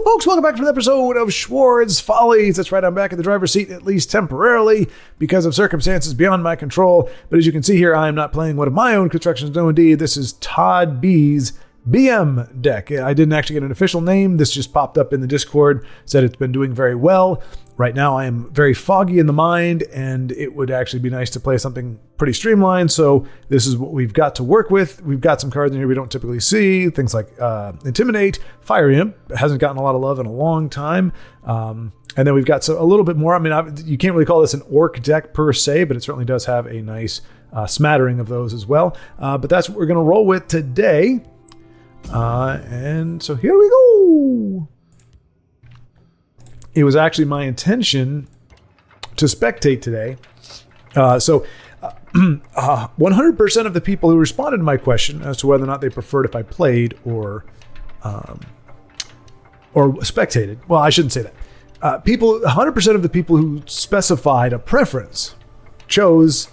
Hello, folks. Welcome back to another episode of Schwaaard's Follies. That's right. I'm back in the driver's seat, at least temporarily, because of circumstances beyond my control. But as you can see here, I am not playing one of my own constructions. No, indeed. This is Todd B's BM deck. I didn't actually get an official name. This just popped up in the Discord, said it's been doing very well. Right now, I am very foggy in the mind, and it would actually be nice to play something pretty streamlined. So this is what we've got to work with. We've got some cards in here we don't typically see. Things like Intimidate, Fire Imp. Hasn't gotten a lot of love in a long time. And then we've got a little bit more. I mean, you can't really call this an orc deck per se, but it certainly does have a nice smattering of those as well. But that's what we're going to roll with today. And so here we go. It was actually my intention to spectate today. 100% of the people who responded to my question as to whether or not they preferred if I played or spectated. Well, I shouldn't say that. 100% of the people who specified a preference chose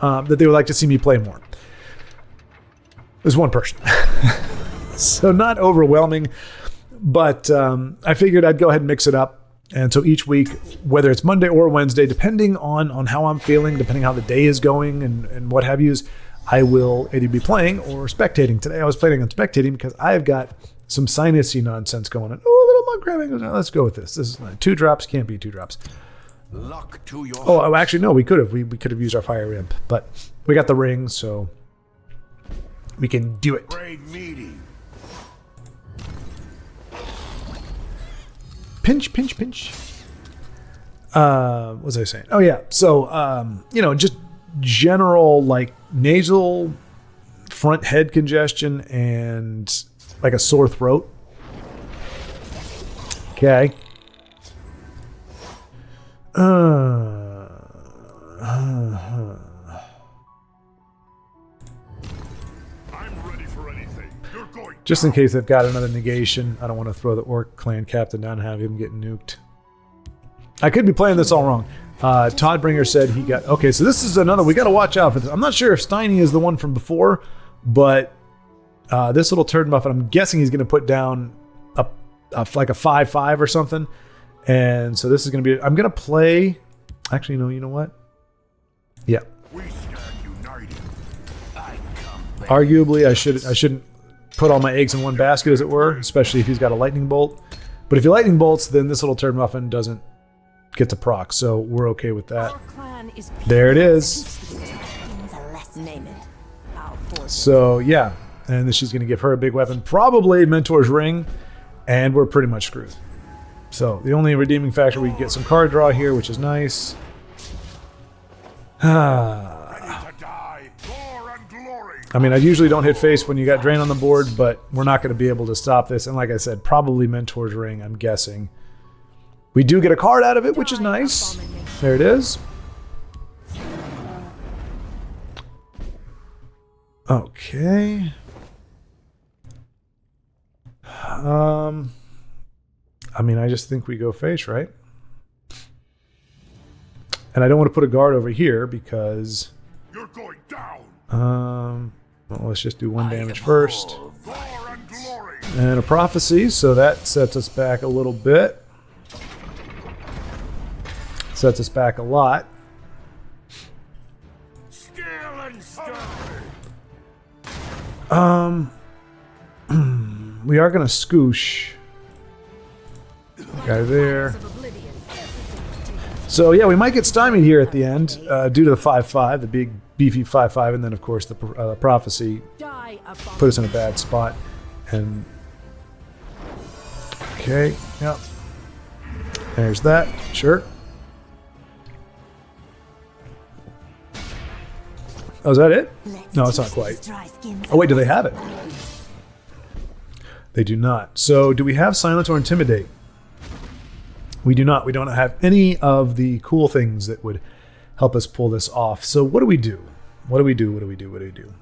that they would like to see me play more. There's one person. So not overwhelming, but I figured I'd go ahead and mix it up. And so each week, whether it's Monday or Wednesday, depending on how I'm feeling, depending how the day is going and what have yous, I will either be playing or spectating. Today I was planning on spectating because I've got some sinusy nonsense going on. Oh, a little monk crabbing. Let's go with this. This is 2 drops, can't be 2 drops. Luck to your Oh, actually, no, we could have. We could have used our Fire Imp, but we got the ring, so we can do it. brave meeting. Pinch, pinch, pinch. What was I saying? Oh, yeah. So, just general, like, nasal front head congestion and, like, a sore throat. Okay. Just in case they've got another negation, I don't want to throw the Orc clan captain down and have him get nuked. I could be playing this all wrong. Toddbringer said he got... Okay, so this is another... We got to watch out for this. I'm not sure if Steiny is the one from before, but this little turd muffin, I'm guessing he's going to put down like a 5-5 or something. And so this is going to be... I'm going to play... Actually, no, you know what? Yeah. We stand united. Arguably, I shouldn't put all my eggs in one basket, as it were, especially if he's got a lightning bolt. But if he lightning bolts, then this little turd muffin doesn't get to proc, so we're okay with that. There it is. So yeah, and then she's going to give her a big weapon, probably Mentor's Ring, and we're pretty much screwed. So the only redeeming factor, we get some card draw here, which is nice. I mean, I usually don't hit face when you got Drain on the board, but we're not going to be able to stop this. And like I said, probably Mentor's Ring, I'm guessing. We do get a card out of it, which is nice. There it is. Okay. I mean, I just think we go face, right? And I don't want to put a guard over here because... You're going down. Well, let's just do 1 damage first. And a prophecy, so that sets us back a little bit. Sets us back a lot. Skill and strength. We are gonna scoosh. Guy there. So yeah, we might get stymied here at the end due to the 5-5, the big beefy 5-5, and then of course the prophecy put us in a bad spot. And okay, yep. There's that. Sure. Oh, is that it? No, it's not quite. Oh wait, do they have it? They do not. So do we have Silence or Intimidate? We do not. We don't have any of the cool things that would help us pull this off. So what do we do? What do we do? What do we do? What do we do?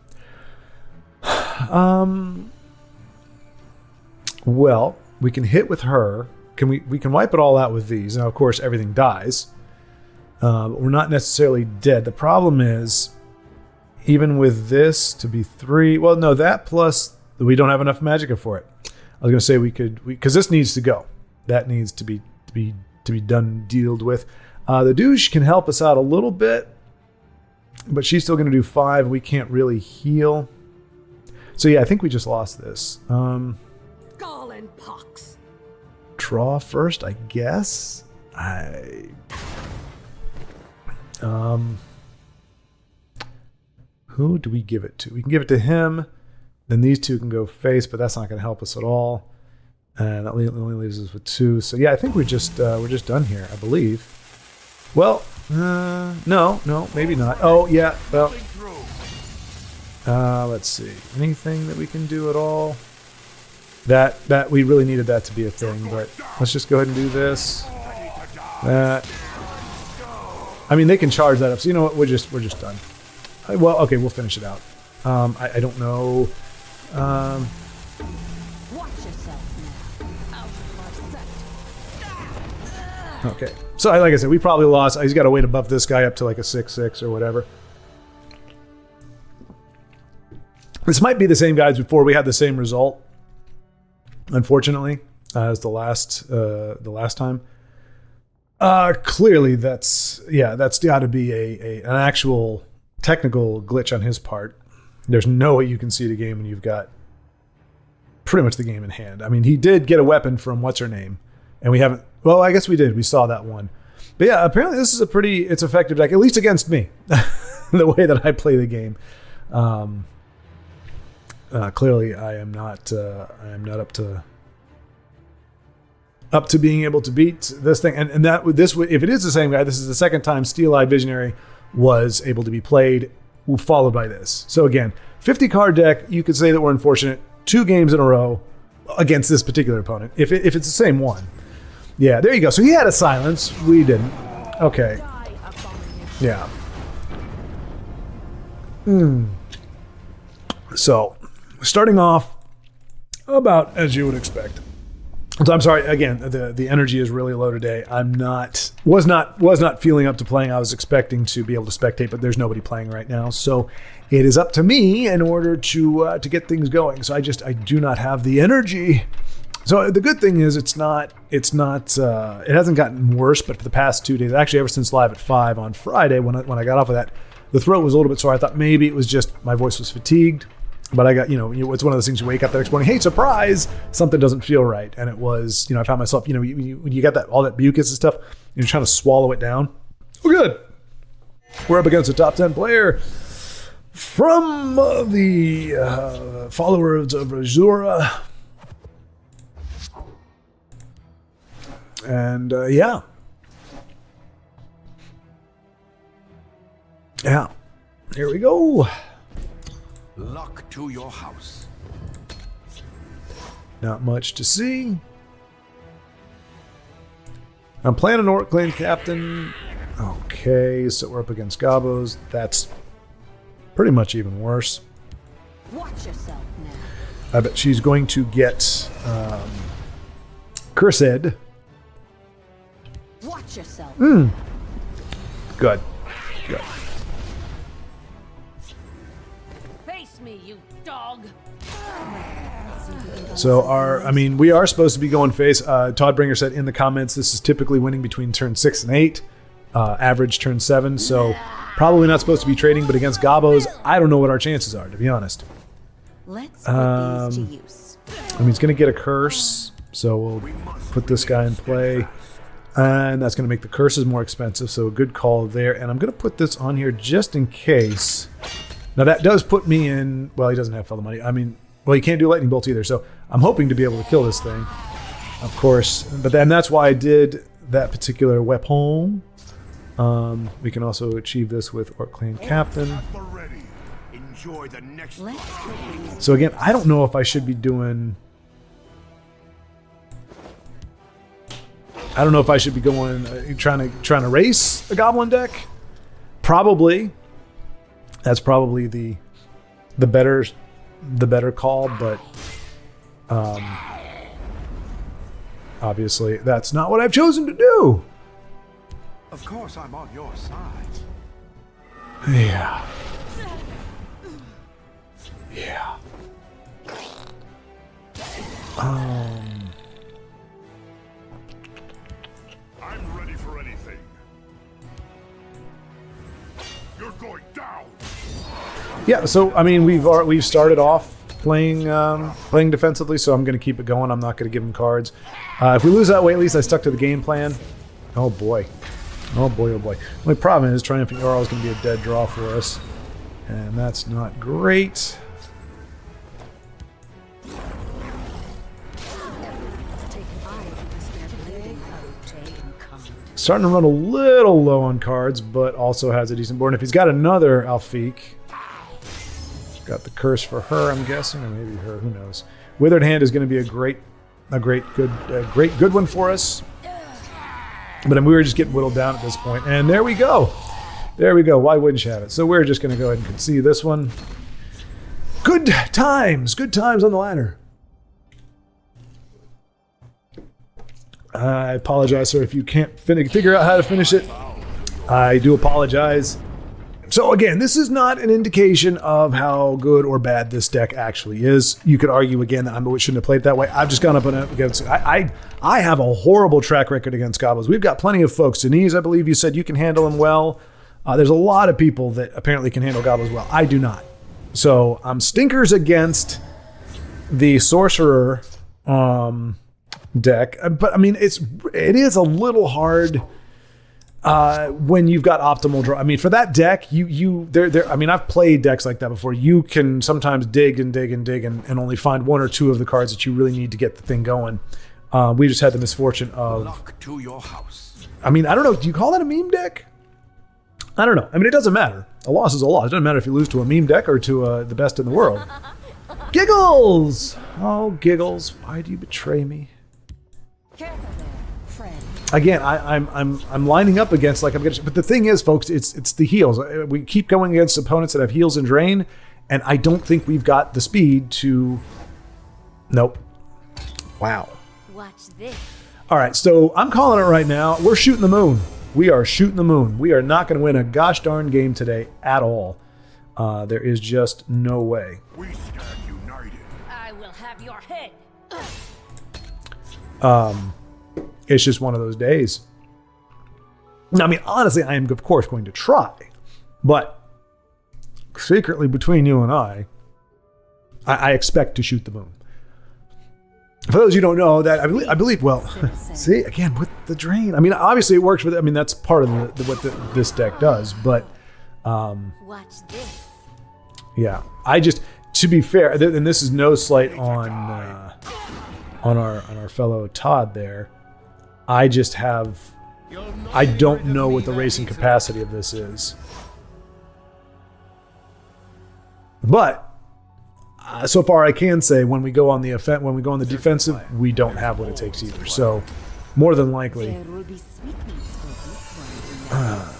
Well, we can hit with her. We can wipe it all out with these. Now, of course, everything dies. But we're not necessarily dead. The problem is, even with this to be 3, well, no, that plus we don't have enough magicka for it. I was going to say we could, because this needs to go. that needs to be done, dealt with. The douche can help us out a little bit, but she's still going to do 5. We can't really heal. So yeah, I think we just lost this. Gall and pox. Draw first, I guess. Who do we give it to? We can give it to him. Then these two can go face, but that's not going to help us at all. And that only leaves us with 2. So yeah, I think we're just done here, I believe. Well, no, maybe not. Oh yeah, well. Let's see. Anything that we can do at all? That we really needed that to be a thing, but let's just go ahead and do this. That. I mean, they can charge that up. So you know what? We're just done. Well, okay, we'll finish it out. I don't know. Watch yourself now. Out of my sight. Okay. So like I said, we probably lost. He's got to wait above this guy up to like a 6/6 or whatever. This might be the same guys before. We had the same result, unfortunately, as the last time. Clearly, that's got to be an actual technical glitch on his part. There's no way you can see the game when you've got pretty much the game in hand. I mean, he did get a weapon from what's her name, and we haven't. Well, I guess we did. We saw that one, but yeah, apparently this is it's effective deck, at least against me, the way that I play the game. Clearly, I am not up to being able to beat this thing. And if it is the same guy, this is the second time Steel-Eyed Visionary was able to be played, followed by this. So again, 50 card deck. You could say that we're unfortunate. 2 games in a row against this particular opponent. If it's the same one, yeah, there you go. So he had a silence. We didn't. Okay. Yeah. So, starting off about as you would expect. So I'm sorry again. The energy is really low today. Was not feeling up to playing. I was expecting to be able to spectate, but there's nobody playing right now. So it is up to me in order to get things going. So I do not have the energy. So the good thing is it hasn't gotten worse. But for the past 2 days, actually ever since Live at 5 on Friday, when I got off of that, the throat was a little bit sore. I thought maybe it was just my voice was fatigued. But I got, it's one of those things you wake up the next morning, hey, surprise, something doesn't feel right. And it was, I found myself, when you got all that mucus and stuff, you're trying to swallow it down. Oh, good. We're up against a top 10 player from the followers of Azura. And yeah. Here we go. Luck to your house. Not much to see. I'm playing an Orc Clan Captain. Okay, so we're up against Gobos. That's pretty much even worse. Watch yourself now. I bet she's going to get Cursed. Watch yourself. Good. Face me, you dog. So we are supposed to be going face. Todd Bringer said in the comments, this is typically winning between turn 6 and 8, average turn 7. So probably not supposed to be trading, but against Gobos, I don't know what our chances are, to be honest. Let's put these to use. He's going to get a curse, so we'll put this guy in play. And that's going to make the curses more expensive, so a good call there. And I'm going to put this on here just in case. Now that does put me in, well, he doesn't have fellow money. He can't do lightning bolts either, so I'm hoping to be able to kill this thing, of course. But then that's why I did that particular weapon. We can also achieve this with Orc Clan Captain. Enjoy the next So again, I don't know if I should be doing... I don't know if I should be going trying to race a goblin deck. Probably. That's probably the better call, but obviously that's not what I've chosen to do. Of course, I'm on your side. Yeah. Yeah, so I mean we've started off playing defensively, so I'm going to keep it going. I'm not going to give him cards. If we lose that way, at least I stuck to the game plan. Oh boy. Oh boy, oh boy. The only problem is Triumphant Jarl is going to be a dead draw for us, and that's not great. Starting to run a little low on cards, but also has a decent board. And if he's got another Alfiq, got the curse for her, I'm guessing, or maybe her, who knows. Withered Hand is going to be a great good one for us. But I mean, we were just getting whittled down at this point. And there we go. There we go. Why wouldn't you have it? So we're just going to go ahead and concede this one. Good times on the ladder. I apologize, sir, if you can't figure out how to finish it. I do apologize. So again, this is not an indication of how good or bad this deck actually is. You could argue again that I shouldn't have played it that way. I've just gone up against. I have a horrible track record against Goblins. We've got plenty of folks. Denise, I believe you said you can handle them well. There's a lot of people that apparently can handle Goblins well. I do not. So I'm stinkers against the Sorcerer deck, but I mean it is a little hard. When you've got optimal draw, I mean, for that deck, I mean, I've played decks like that before. You can sometimes dig and only find one or two of the cards that you really need to get the thing going. We just had the misfortune of. Luck to your house. I mean, I don't know. Do you call that a meme deck? I don't know. I mean, it doesn't matter. A loss is a loss. It doesn't matter if you lose to a meme deck or to the best in the world. Giggles! Oh, Giggles! Why do you betray me? Careful there, friend. Again, I'm lining up against but the thing is, folks, it's the heals. We keep going against opponents that have heals and drain, and I don't think we've got the speed to. Nope. Wow. Watch this. All right, so I'm calling it right now. We're shooting the moon. We are shooting the moon. We are not going to win a gosh darn game today at all. There is just no way. We stand united. I will have your head. It's just one of those days. Now, I mean, honestly, I am, of course, going to try. But secretly between you and I expect to shoot the moon. For those who don't know, that I believe well, see, again, with the drain. I mean, obviously it works with I mean, that's part of what this deck does. But Watch this. yeah, I just, to be fair, and this is no slight on our fellow Todd there. I don't know what the racing capacity of this is. But so far I can say when we go on the defensive, we don't have what it takes either. So more than likely. There will be sweetness for this one.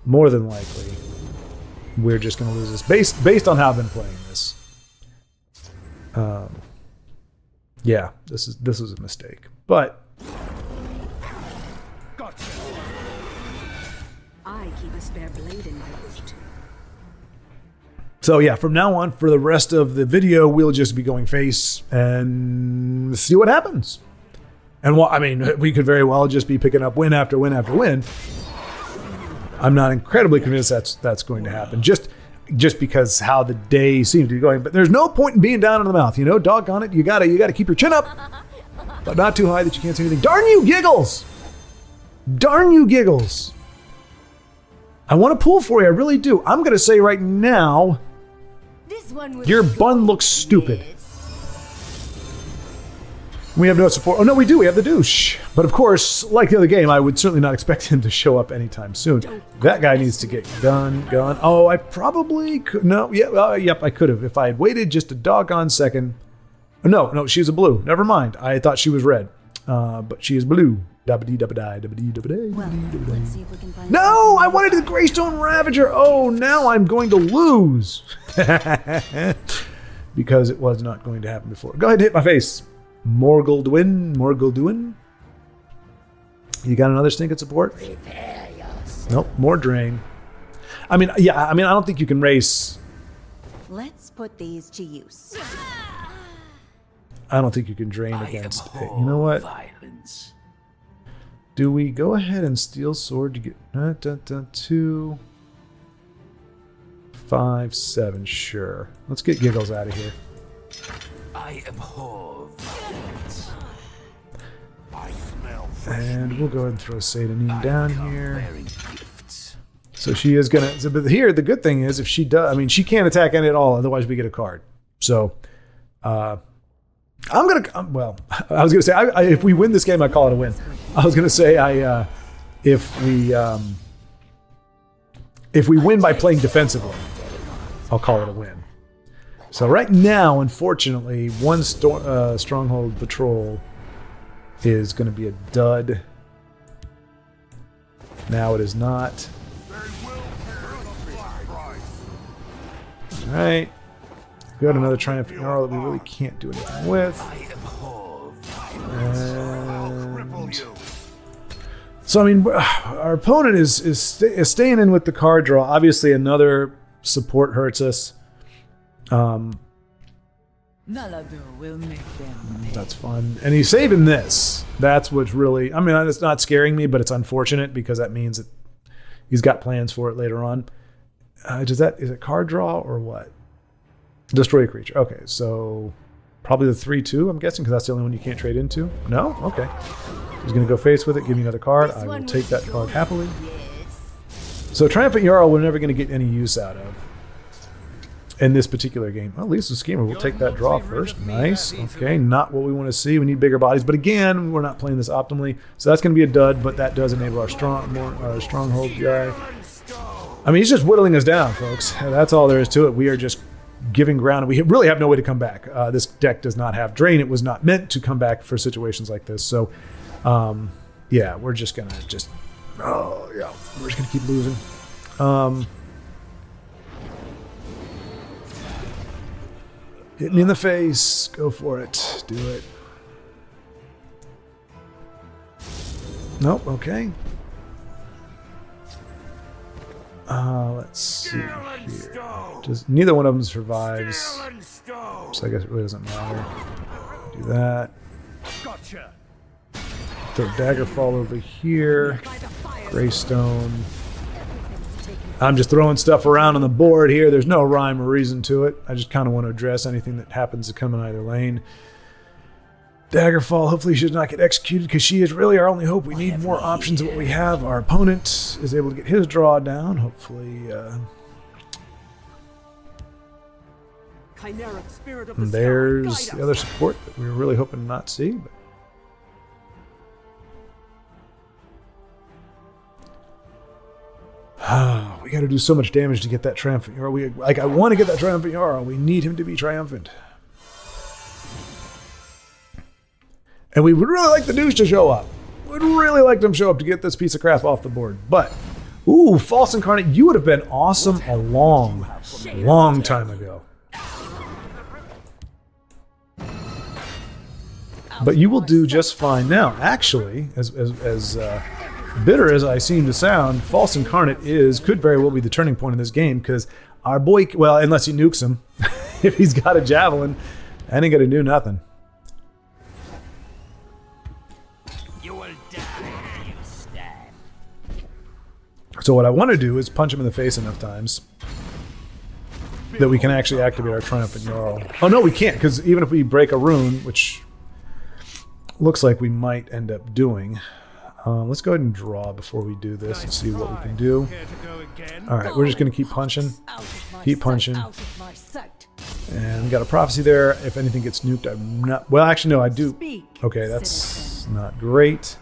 More than likely, we're just going to lose this based on how I've been playing this. Yeah, this was a mistake, but Gotcha. I keep a spare blade in my boot. so yeah, from now on, for the rest of the video, we'll just be going face and see what happens. And I mean, we could very well just be picking up win after win after win. I'm not incredibly convinced that's going to happen. Just because how the day seems to be going. But there's no point in being down in the mouth, you know, doggone it. You gotta keep your chin up, but not too high that you can't see anything. Darn you, Giggles! Darn you, Giggles! I want to pull for you, I really do. I'm gonna say right now, This one will your bun looks stupid. We have no support. Oh no, we do. We have the douche. But of course, like the other game, I would certainly not expect him to show up anytime soon. That guy needs to get done. Oh, I probably could. No, yeah, yep, I could have if I had waited just a doggone second. No, she's a blue. Never mind. I thought she was red, but she is blue. Well, let's see if we can find No, I wanted the Greystone Ravager. Oh, now I'm going to lose because it was not going to happen before. Go ahead and hit my face. Morgulduin. You got another stinking support? Nope, more drain. I mean, I don't think you can race. Let's put these to use. I don't think you can drain against it. You know what? Violence. Do we go ahead and steal sword to get 2, 5, 7? Sure. Let's get Giggles out of here. I abhor violence. I smell fresh And we'll go ahead and throw Satanine down here. bearing gifts. So she is gonna. So, but here, the good thing is, if she does, I mean, she can't attack any at all. Otherwise, we get a card. So, I'm gonna. Well, I was gonna say, if we win this game, I call it a win. I was gonna say, if we win by playing defensively, I'll call it a win. So right now, unfortunately, one stronghold patrol is going to be a dud. Now it is not. All right. We got another triumphant Jarl that we really can't do anything with. I abhor violence. And so, I mean, our opponent is staying in with the card draw. Obviously, another support hurts us. Naladur will make them pay. That's fun. And he's saving this. That's what's really, I mean, it's not scaring me, but it's unfortunate because that means that he's got plans for it later on. Is it card draw or what? Destroy a creature. Okay, so probably the 3/2, I'm guessing, because that's the only one you can't trade into. No? Okay. He's going to go face with it, give me another card. I will take that card happily. So Triumphant Jarl we're never going to get any use out of in this particular game. Well, at least the schemer will take that draw first. Nice. Okay, not what we want to see. We need bigger bodies. But again, we're not playing this optimally. So that's going to be a dud, but that does enable our stronghold guy. I mean, he's just whittling us down, folks. That's all there is to it. We are just giving ground. We really have no way to come back. This deck does not have Drain. It was not meant to come back for situations like this. So, yeah, we're just going to just... Oh, yeah. We're just going to keep losing. Hit me in the face. Go for it. Do it. Nope. Okay. Let's see here. Neither one of them survives. So I guess it really doesn't matter. Do that. Gotcha. Throw Daggerfall over here. Greystone. I'm just throwing stuff around on the board here. There's no rhyme or reason to it. I just kind of want to address anything that happens to come in either lane. Daggerfall, hopefully she does not get executed because she is really our only hope. We need more options than what we have. Our opponent is able to get his draw down. Hopefully, and there's the other support that we were really hoping to not see. But we got to do so much damage to get that triumphant Jarl. I want to get that triumphant Jarl. We need him to be triumphant. And we would really like the douche to show up. We'd really like them to show up to get this piece of crap off the board. But, ooh, False Incarnate, you would have been awesome a long, long time ago. But you will do just fine now. Actually, as bitter as I seem to sound, False Incarnate could very well be the turning point in this game because our boy, well, unless he nukes him, if he's got a javelin, that ain't gonna do nothing. So what I want to do is punch him in the face enough times that we can actually activate our Triumphant Jarl. Oh no, we can't, because even if we break a rune, which looks like we might end up doing, let's go ahead and draw before we do this and see what we can do. All right, we're just going to keep punching. Keep punching. And we got a prophecy there. If anything gets nuked, I'm not... Well, actually, no, I do. Okay, that's not great.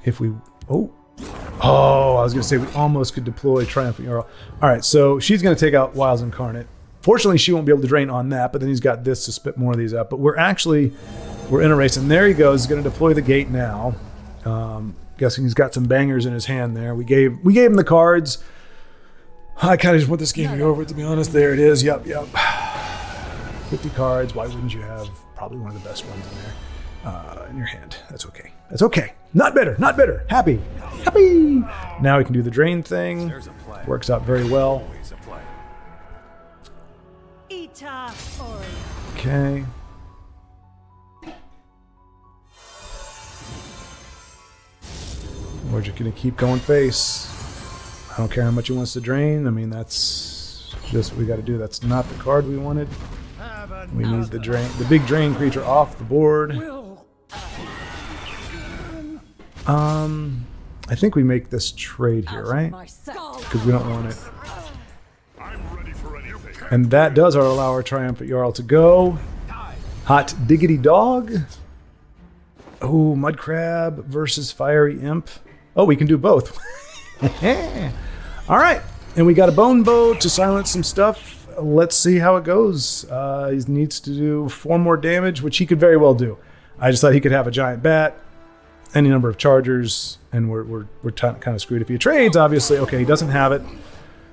If we... Oh, I was going to say we almost could deploy Triumphant Jarl. All right, so she's going to take out Wiles Incarnate. Fortunately, she won't be able to drain on that, but then he's got this to spit more of these up. But we're in a race, and there he goes. He's going to deploy the gate now. Guessing he's got some bangers in his hand there. We gave him the cards. I kind of just want this game to be over, to be honest. There it is. Yep. 50 cards. Why wouldn't you have probably one of the best ones in there in your hand? That's okay. That's okay. Not bitter. Happy. Now we can do the drain thing. Works out very well. Okay. We're just going to keep going face. I don't care how much he wants to drain. I mean, that's just what we got to do. That's not the card we wanted. We need the big drain creature off the board. I think we make this trade here, right? Because we don't want it. And that does allow our Triumphant Jarl to go. Hot Diggity Dog. Oh, Mud Crab versus Fiery Imp. Oh, we can do both. All right. And we got a Bone Bow to silence some stuff. Let's see how it goes. He needs to do 4 more damage, which he could very well do. I just thought he could have a giant bat, any number of chargers, and we're kind of screwed. If he trades, obviously, okay, he doesn't have it.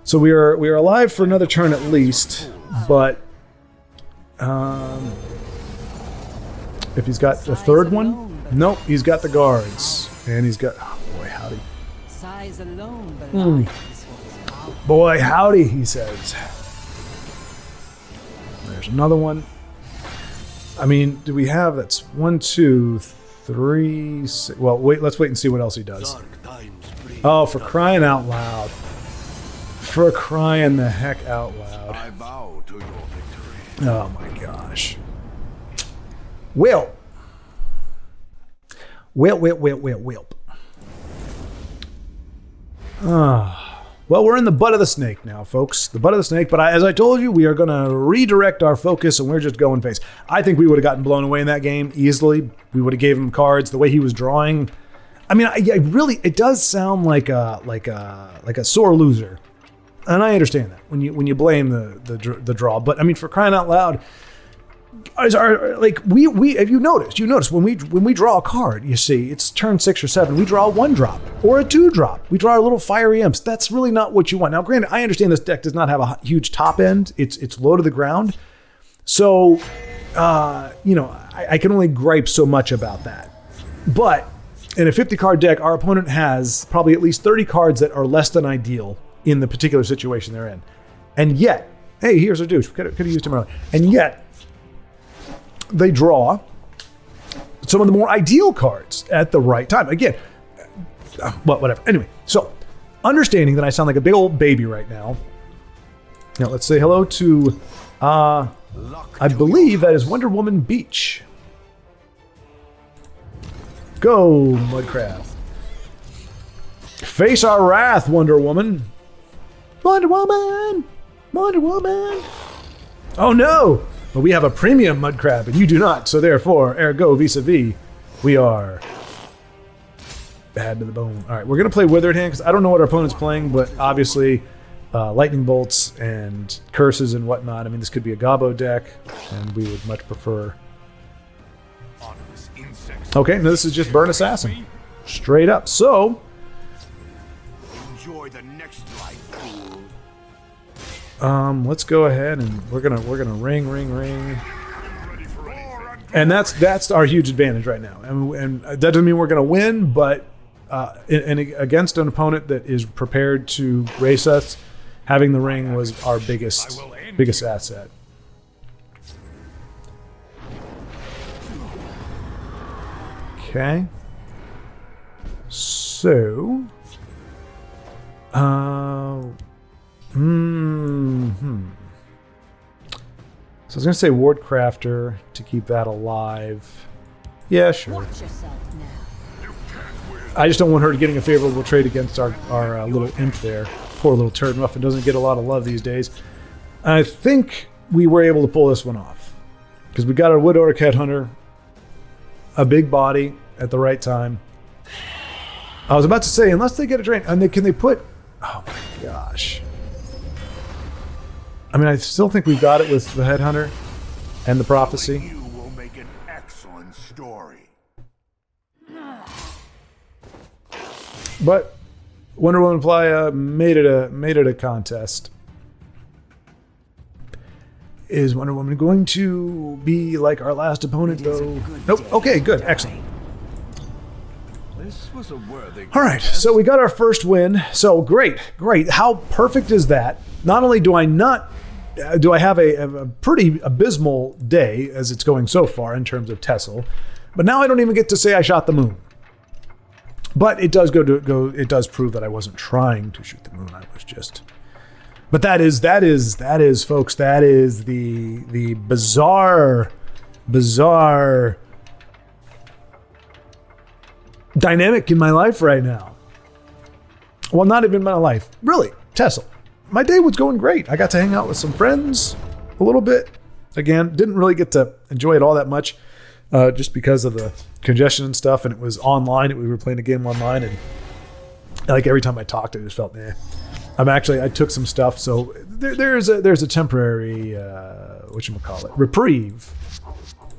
So we are alive for another turn at least, but if he's got the third one, nope, he's got the guards, and he's got, oh boy, howdy. Size alone Boy, howdy, he says. There's another one. I mean, do we have, that's 1, 2, 3, 6, well, wait, let's wait and see what else he does. Oh, for crying out loud. For crying the heck out loud. I bow to your victory. Oh my gosh. Well. Well, we're in the butt of the snake now, folks. The butt of the snake. But as I told you, we are going to redirect our focus, and we're just going face. I think we would have gotten blown away in that game easily. We would have gave him cards the way he was drawing. I mean, it does sound like a sore loser, and I understand that when you blame the draw. But I mean, for crying out loud. Like we if you notice when we draw a card, you see it's turn 6 or 7, we draw a 1-drop or a 2-drop. We draw our little fiery imps. That's really not what you want. Now, granted, I understand this deck does not have a huge top end. It's low to the ground, so I can only gripe so much about that. But in a 50-card deck, our opponent has probably at least 30 cards that are less than ideal in the particular situation they're in, and yet, hey, here's a douche. Could have used him earlier, and yet. They draw some of the more ideal cards at the right time. Again, well, whatever. Anyway, so understanding that I sound like a big old baby right now. Now let's say hello to, I believe that is Wonder Woman Beach. Go, Mudcrab. Face our wrath, Wonder Woman. Wonder Woman! Wonder Woman! Oh no! But we have a premium mud crab, and you do not. So therefore, ergo, vis-a-vis, we are bad to the bone. All right, we're going to play Withered Hand, because I don't know what our opponent's playing, but obviously lightning bolts and curses and whatnot. I mean, this could be a Gobbo deck, and we would much prefer... Okay, no, this is just Burn Assassin. Straight up. So... Enjoy the next life, fool. Let's go ahead and we're gonna ring, and that's our huge advantage right now. And that doesn't mean we're gonna win, but and against an opponent that is prepared to race us, having the ring was our biggest asset. Okay. So. So I was going to say Wardcrafter to keep that alive. Yeah, sure. Watch yourself now. I just don't want her getting a favorable trade against our little imp there. Poor little turd muffin doesn't get a lot of love these days. I think we were able to pull this one off because we got our Wood Orc Headhunter, a big body at the right time. I was about to say, unless they get a drain, and can they put? Oh my gosh. I mean, I still think we've got it with the Headhunter and the Prophecy. You will make an excellent story. But Wonder Woman Playa made it a contest. Is Wonder Woman going to be like our last opponent, though? Nope. Okay, good. Excellent. This was a worthy All right, so we got our first win. So great. How perfect is that? Not only do I have a pretty abysmal day as it's going so far in terms of TESL, but now I don't even get to say I shot the moon. But it does it does prove that I wasn't trying to shoot the moon. I was just. But that is, folks. That is the bizarre dynamic in my life right now. Well, not even my life, really. TESL. My day was going great. I got to hang out with some friends a little bit. Again, didn't really get to enjoy it all that much, just because of the congestion and stuff. And it was online. We were playing a game online, and like every time I talked, I just felt, I took some stuff. So there's a temporary reprieve,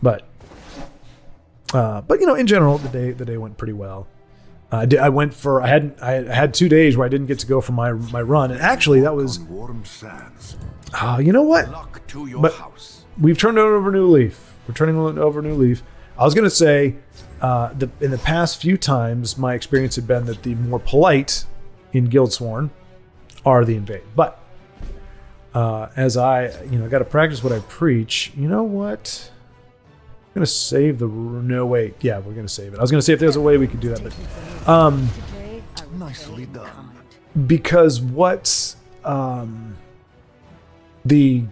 but in general, the day went pretty well. I had 2 days where I didn't get to go for my run, and actually that was warm sands. you know what? Luck to your But house. we've turned over a new leaf. We're turning over a new leaf. I was gonna say, in the past few times, my experience had been that the more polite in Guildsworn are the invade. But as I got to practice what I preach. You know what? I'm gonna save no wait. Yeah, we're gonna save it. I was gonna say if there's a way we could do that, but Today, I will Nicely pay done. kind. because what the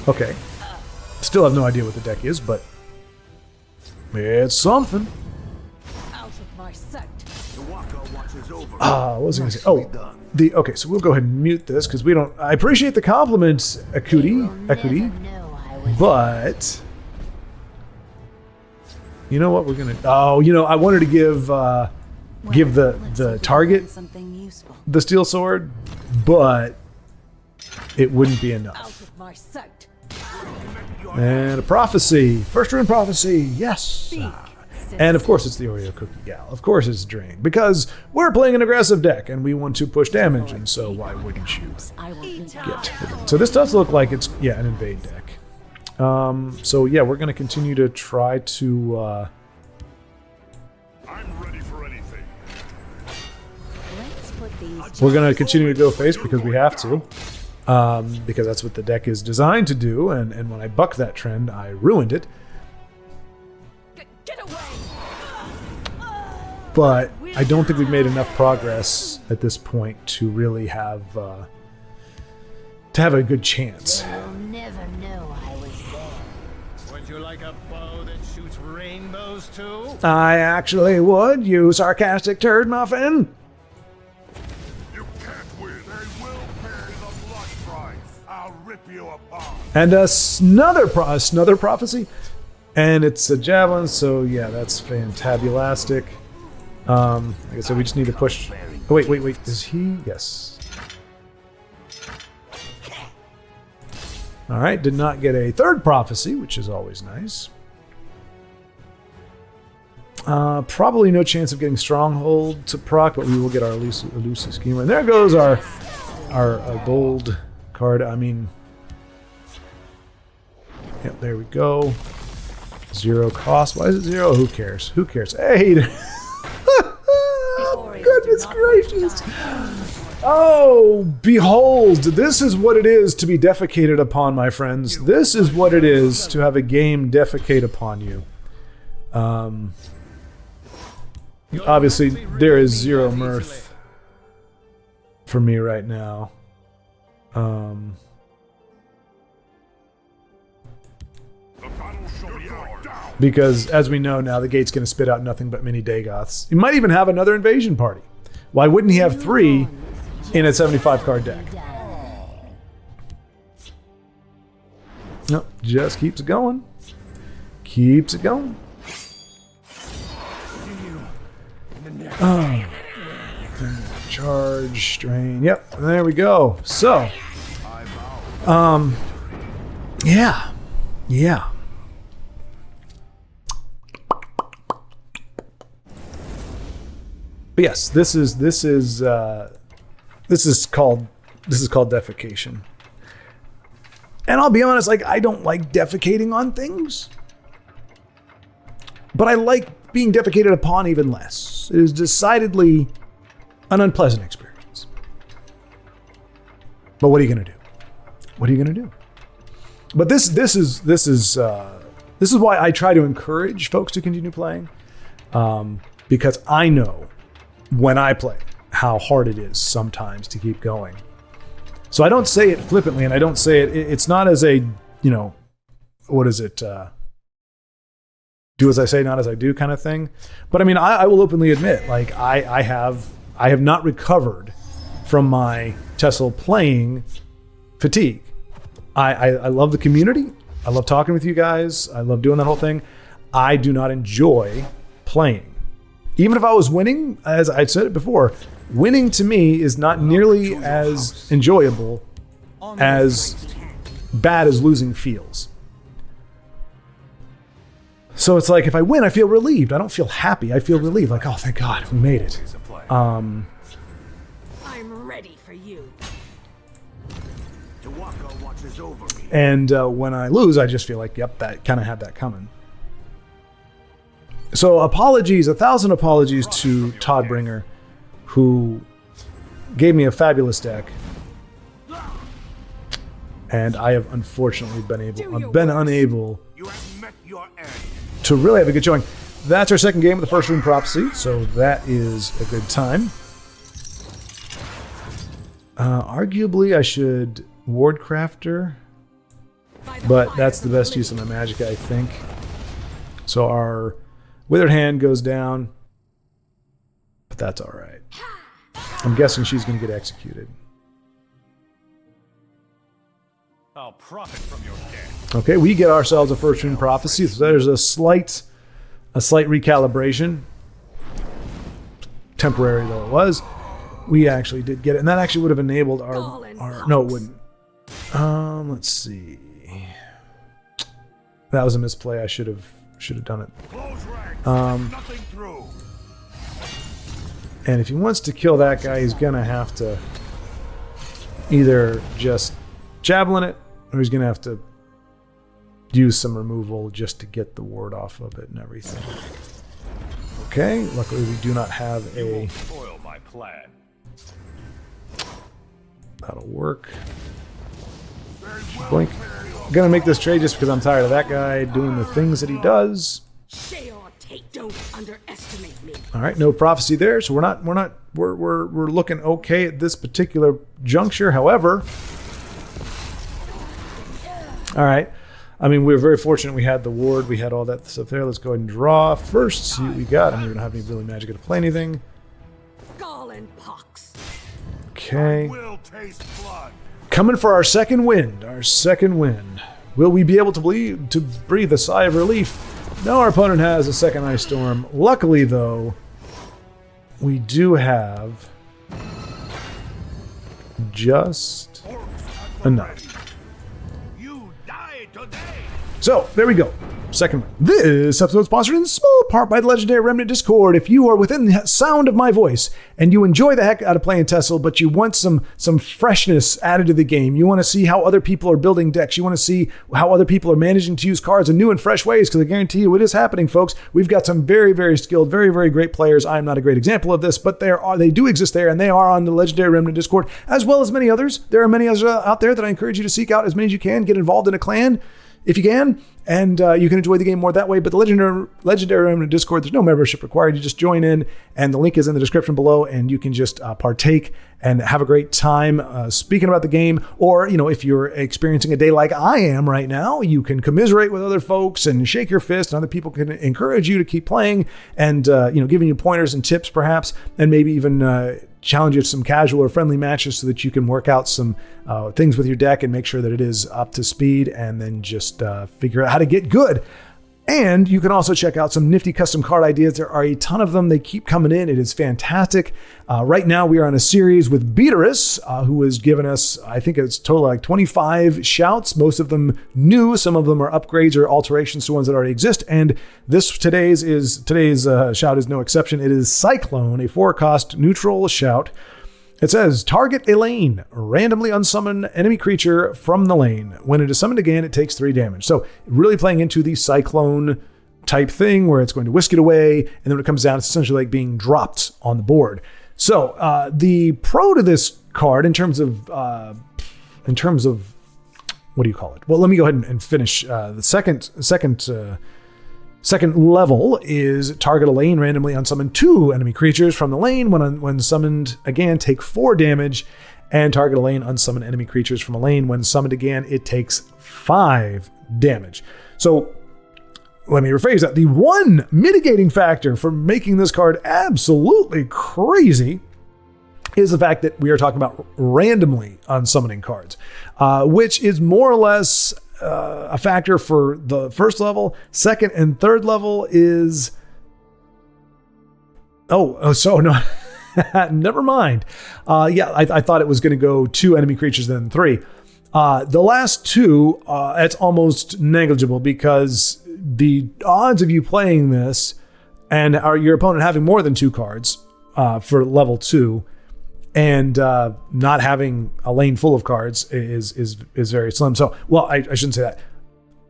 okay. Still have no idea what the deck is, but it's something. Out of my sight. The walker watches over. What was I gonna say? Nicely Oh, done. okay. So we'll go ahead and mute this because we don't. I appreciate the compliments, Equity, but you know what? We're gonna. I wanted to give the target Something useful. the steel sword, but it wouldn't be Out enough. of my sight. And a prophecy, first rune prophecy, yes. Speak. And of course, it's the Oreo Cookie Gal. Of course, it's Drain because we're playing an aggressive deck and we want to push damage, and so why wouldn't you I will eat get? So this does look like it's an invade deck. So yeah, we're gonna continue to try to. I'm ready for anything. Let's put these. We're gonna continue to go face because we have to. Because that's what the deck is designed to do, and when I bucked that trend, I ruined it. Get away! But I don't think we've made enough progress at this point to really have a good chance. You'll never know I was there. Would you like a bow that shoots rainbows too? I actually would, you sarcastic turd muffin. You can't win. They will pay the blood price. I'll rip you apart. And another prophecy, and it's a javelin. So yeah, that's fantabulastic. Like I said, we just need to push. Oh, wait. Is he? Yes. All right. Did not get a third prophecy, which is always nice. Probably no chance of getting Stronghold to proc, but we will get our elusive schemer. And there goes our gold card. I mean, yep, there we go. 0 cost. Why is it 0? Who cares? Who cares? Hey! Goodness gracious! Oh, behold! This is what it is to be defecated upon, my friends. This is what it is to have a game defecate upon you. Obviously, there is 0 mirth for me right now. Because, as we know now, the gate's going to spit out nothing but mini Dagoths. He might even have another invasion party. Why wouldn't he have 3 in a 75 card deck? Nope, just keeps it going. Keeps it going. Oh. Charge, strain. Yep, there we go. So, yeah. But yes, this is called defecation. And I'll be honest, I don't like defecating on things, but I like being defecated upon even less. It is decidedly an unpleasant experience. But what are you gonna do? What are you gonna do? But this is This is why I try to encourage folks to continue playing, because I know when I play how hard it is sometimes to keep going. So I don't say it flippantly, and I don't say it. It's not as a, what is it? Do as I say, not as I do kind of thing. But I mean, I will openly admit, like I have not recovered from my TESL playing fatigue. I love the community. I love talking with you guys. I love doing that whole thing. I do not enjoy playing. Even if I was winning, as I said it before, winning to me is not nearly as enjoyable as bad as losing feels. So it's like if I win, I feel relieved. I don't feel happy. I feel relieved. Like, oh, thank God, we made it. I'm ready for you. And when I lose, I just feel like, yep, that kind of had that coming. So apologies, 1,000 apologies to Todd Bringer, who gave me a fabulous deck. And I have unfortunately been unable to really have a good showing. That's our second game of the First Rune Prophecy, so that is a good time. Arguably, I should Wardcrafter, but that's the best use of my magic, I think. So our Withered Hand goes down, but that's all right. I'm guessing she's going to get executed. I'll profit from your death. Okay, we get ourselves a First Rune Prophecy. So there's a slight recalibration. Temporary though it was. We actually did get it, and that actually would have enabled our no, it wouldn't. Let's see. That was a misplay. I should have done it. And if he wants to kill that guy, he's gonna have to either just javelin it, or he's gonna have to use some removal just to get the ward off of it and everything. Okay, luckily we do not have a... Foil my plan. That'll work. Blink. I'm gonna make this trade just because I'm tired of that guy doing the things that he does. Don't underestimate me. All right, no prophecy there, so we're looking okay at this particular juncture. However, all right. I mean, we were very fortunate we had the ward, we had all that stuff there. Let's go ahead and draw first, see what we got. I mean, we don't have any really magic to play anything. Gall and pox. Okay. Coming for our second wind. Will we be able to breathe a sigh of relief? No, our opponent has a second ice storm. Luckily, though, we do have just enough. So, there we go. Second one. This episode is sponsored in small part by the Legendary Remnant Discord. If you are within the sound of my voice and you enjoy the heck out of playing TESL, but you want some freshness added to the game, you want to see how other people are building decks, you want to see how other people are managing to use cards in new and fresh ways, because I guarantee you it is happening, folks. We've got some very, very skilled, very, very great players. I am not a great example of this, but they do exist there, and they are on the Legendary Remnant Discord, as well as many others. There are many others out there that I encourage you to seek out as many as you can. Get involved in a clan if you can, and you can enjoy the game more that way. But the Legendary Remnant Discord, there's no membership required. You just join in, and the link is in the description below, and you can just partake and have a great time speaking about the game. Or, if you're experiencing a day like I am right now, you can commiserate with other folks and shake your fist, and other people can encourage you to keep playing and, giving you pointers and tips perhaps, and maybe even challenge you to some casual or friendly matches so that you can work out some things with your deck and make sure that it is up to speed, and then just figure out how to get good. And you can also check out some nifty custom card ideas. There are a ton of them. They keep coming in. It is fantastic. Right now we are on a series with Beaterus, who has given us, I think it's total like 25 shouts, most of them new. Some of them are upgrades or alterations to ones that already exist. And today's shout is no exception. It is Cyclone, a 4-cost neutral shout. It says, target a lane, randomly unsummon enemy creature from the lane. When it is summoned again, it takes 3 damage. So really playing into the Cyclone type thing where it's going to whisk it away, and then when it comes down, it's essentially like being dropped on the board. So the pro to this card in terms of what do you call it? Well, let me go ahead and finish. The second level is target a lane, randomly unsummon 2 enemy creatures from the lane. When summoned again, take 4 damage, and target a lane, unsummon enemy creatures from a lane. When summoned again, it takes 5 damage. So let me rephrase that. The one mitigating factor for making this card absolutely crazy is the fact that we are talking about randomly unsummoning cards, which is more or less a factor for the first level. Second and third level is... so no, never mind. I thought it was going to go 2 enemy creatures, then 3. The last 2, it's almost negligible because the odds of you playing this and your opponent having more than 2 cards for level 2 and not having a lane full of cards is very slim. So, well, I shouldn't say that.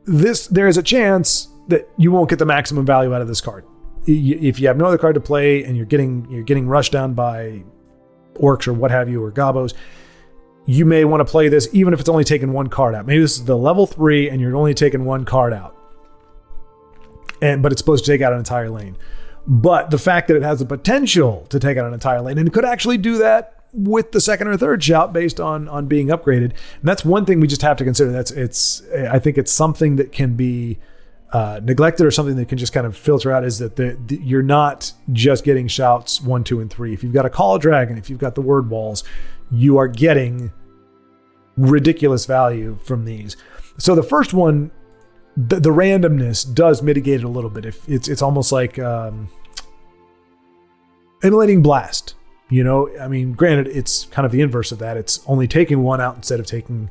There is a chance that you won't get the maximum value out of this card. If you have no other card to play and you're getting rushed down by orcs or what have you, or gobos, you may want to play this even if it's only taking 1 card out. Maybe this is the level 3 and you're only taking 1 card out, but it's supposed to take out an entire lane. But the fact that it has the potential to take out an entire lane, and it could actually do that with the second or third shout based on being upgraded. And that's one thing we just have to consider. I think it's something that can be neglected, or something that can just kind of filter out, is that you're not just getting shouts 1, 2, and 3. If you've got a Call of Dragon, if you've got the word walls, you are getting ridiculous value from these. So the first one, the randomness does mitigate it a little bit. If it's almost like Immolating Blast. I mean, granted, it's kind of the inverse of that. It's only taking 1 out instead of taking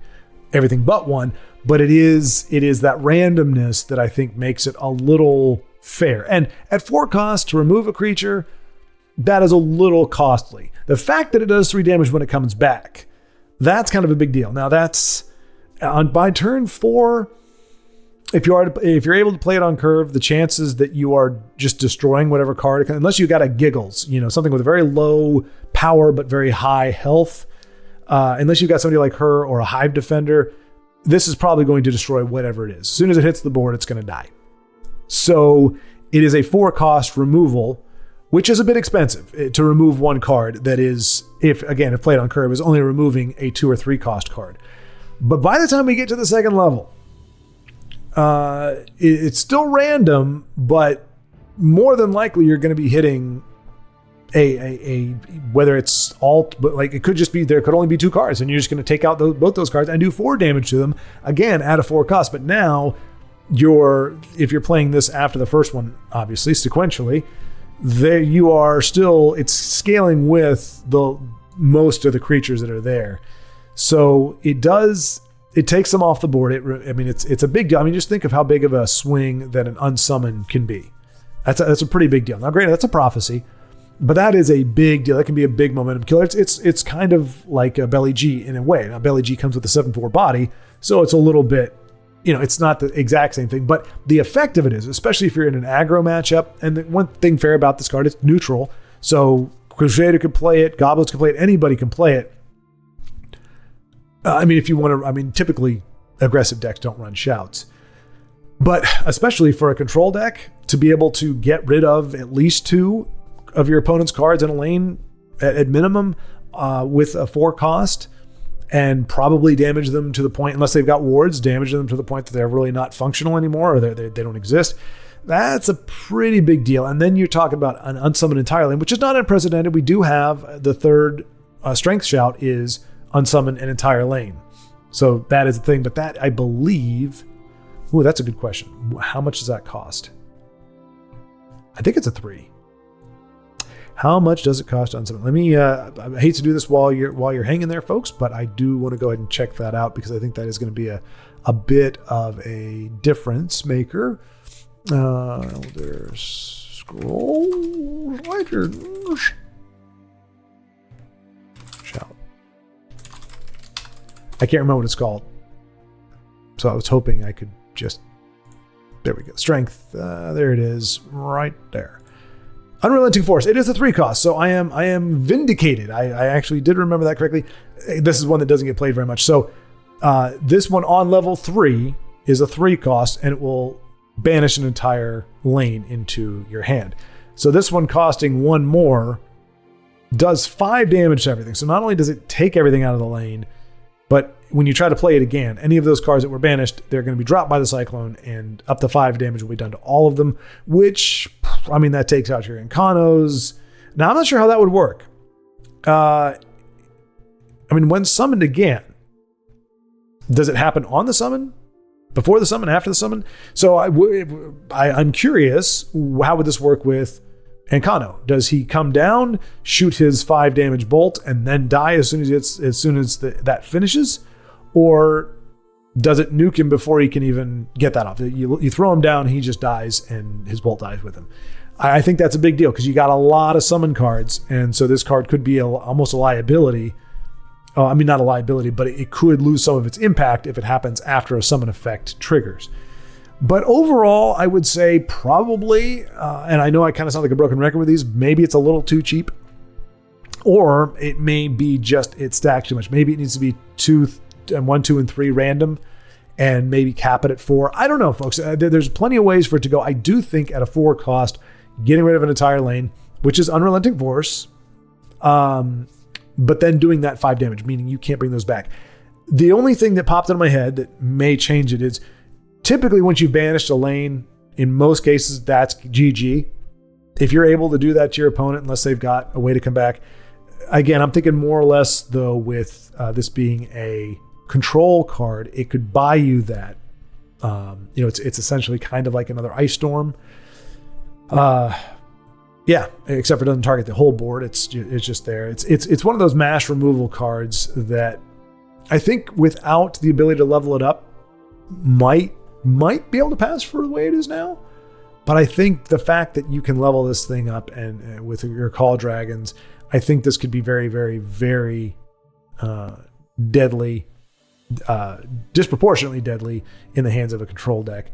everything but 1. But it is that randomness that I think makes it a little fair. And at 4 cost to remove a creature, that is a little costly. The fact that it does 3 damage when it comes back, that's kind of a big deal. Now that's by turn 4. If you're able to play it on curve, the chances that you are just destroying whatever card, unless you got a Giggles, something with a very low power but very high health, unless you've got somebody like her or a Hive Defender, this is probably going to destroy whatever it is. As soon as it hits the board, it's going to die. So it is a 4 cost removal, which is a bit expensive to remove 1 card that is, if played on curve, is only removing a 2 or 3 cost card. But by the time we get to the second level, it's still random, but more than likely you're going to be hitting a whether it's alt, but like it could just be, there could only be 2 cards, and you're just going to take out both those cards and do 4 damage to them, again at a 4 cost. But now if you're playing this after the first one, obviously sequentially, there you are still, it's scaling with the most of the creatures that are there. So it takes them off the board. It's a big deal. I mean, just think of how big of a swing that an unsummon can be. That's a pretty big deal. Now, granted, that's a prophecy, but that is a big deal. That can be a big momentum killer. It's kind of like a Belly G in a way. Now, Belly G comes with a 7/4 body, so it's a little bit, it's not the exact same thing, but the effect of it is, especially if you're in an aggro matchup. And the one thing fair about this card, it's neutral. So Crusader could play it, Goblins can play it, anybody can play it. If you want to, typically aggressive decks don't run shouts, but especially for a control deck, to be able to get rid of at least 2 of your opponent's cards in a lane at minimum with a 4 cost, and probably damage them to the point, unless they've got wards, damage them to the point that they're really not functional anymore, or they don't exist. That's a pretty big deal. And then you're talking about an unsummoned entire lane, which is not unprecedented. We do have the third strength shout is unsummon an entire lane. So that is the thing, but that I believe, that's a good question. How much does that cost? I think it's a 3. How much does it cost to unsummon? Let me, I hate to do this while you're hanging there, folks, but I do want to go ahead and check that out, because I think that is going to be a bit of a difference maker. There's scroll legends. Shout. I can't remember what it's called, so I was hoping I could just, there we go. Strength, there it is, right there. Unrelenting Force. It is a 3 cost, so I am vindicated. I actually did remember that correctly. This is one that doesn't get played very much. So This one on level 3 is a 3 cost, and it will banish an entire lane into your hand. So this one costing 1 more does 5 damage to everything. So not only does it take everything out of the lane, but when you try to play it again, any of those cards that were banished, they're going to be dropped by the Cyclone, and up to 5 damage will be done to all of them, which, I mean, that takes out your Incanos. Now, I'm not sure how that would work. I mean, when summoned again, does it happen on the summon? Before the summon? After the summon? So I'm curious, how would this work with Encano? Does he come down, shoot his 5 damage bolt, and then die as soon as that finishes? Or does it nuke him before he can even get that off? You throw him down, he just dies, and his bolt dies with him. I think that's a big deal because you got a lot of summon cards, and so this card could be almost a liability. I mean, not a liability, but it could lose some of its impact if it happens after a summon effect triggers. But overall, I would say probably, and I know I kind of sound like a broken record with these, maybe it's a little too cheap, or it may be just it stacks too much. Maybe it needs to be 1, 2, and 3 random, and maybe cap it at 4. I don't know, folks. There's plenty of ways for it to go. I do think at a 4 cost, getting rid of an entire lane, which is Unrelenting Force, but then doing that 5 damage, meaning you can't bring those back. The only thing that popped into my head that may change it is typically once you've banished a lane, in most cases, that's GG. If you're able to do that to your opponent, unless they've got a way to come back. Again, I'm thinking more or less, though, with this being a control card, it could buy you that. It's essentially kind of like another Ice Storm. Yeah, except for it doesn't target the whole board. It's just there. It's one of those mash removal cards that I think without the ability to level it up might be able to pass for the way it is now. But I think the fact that you can level this thing up and with your Call Dragons, I think this could be very, very, very deadly, disproportionately deadly in the hands of a control deck.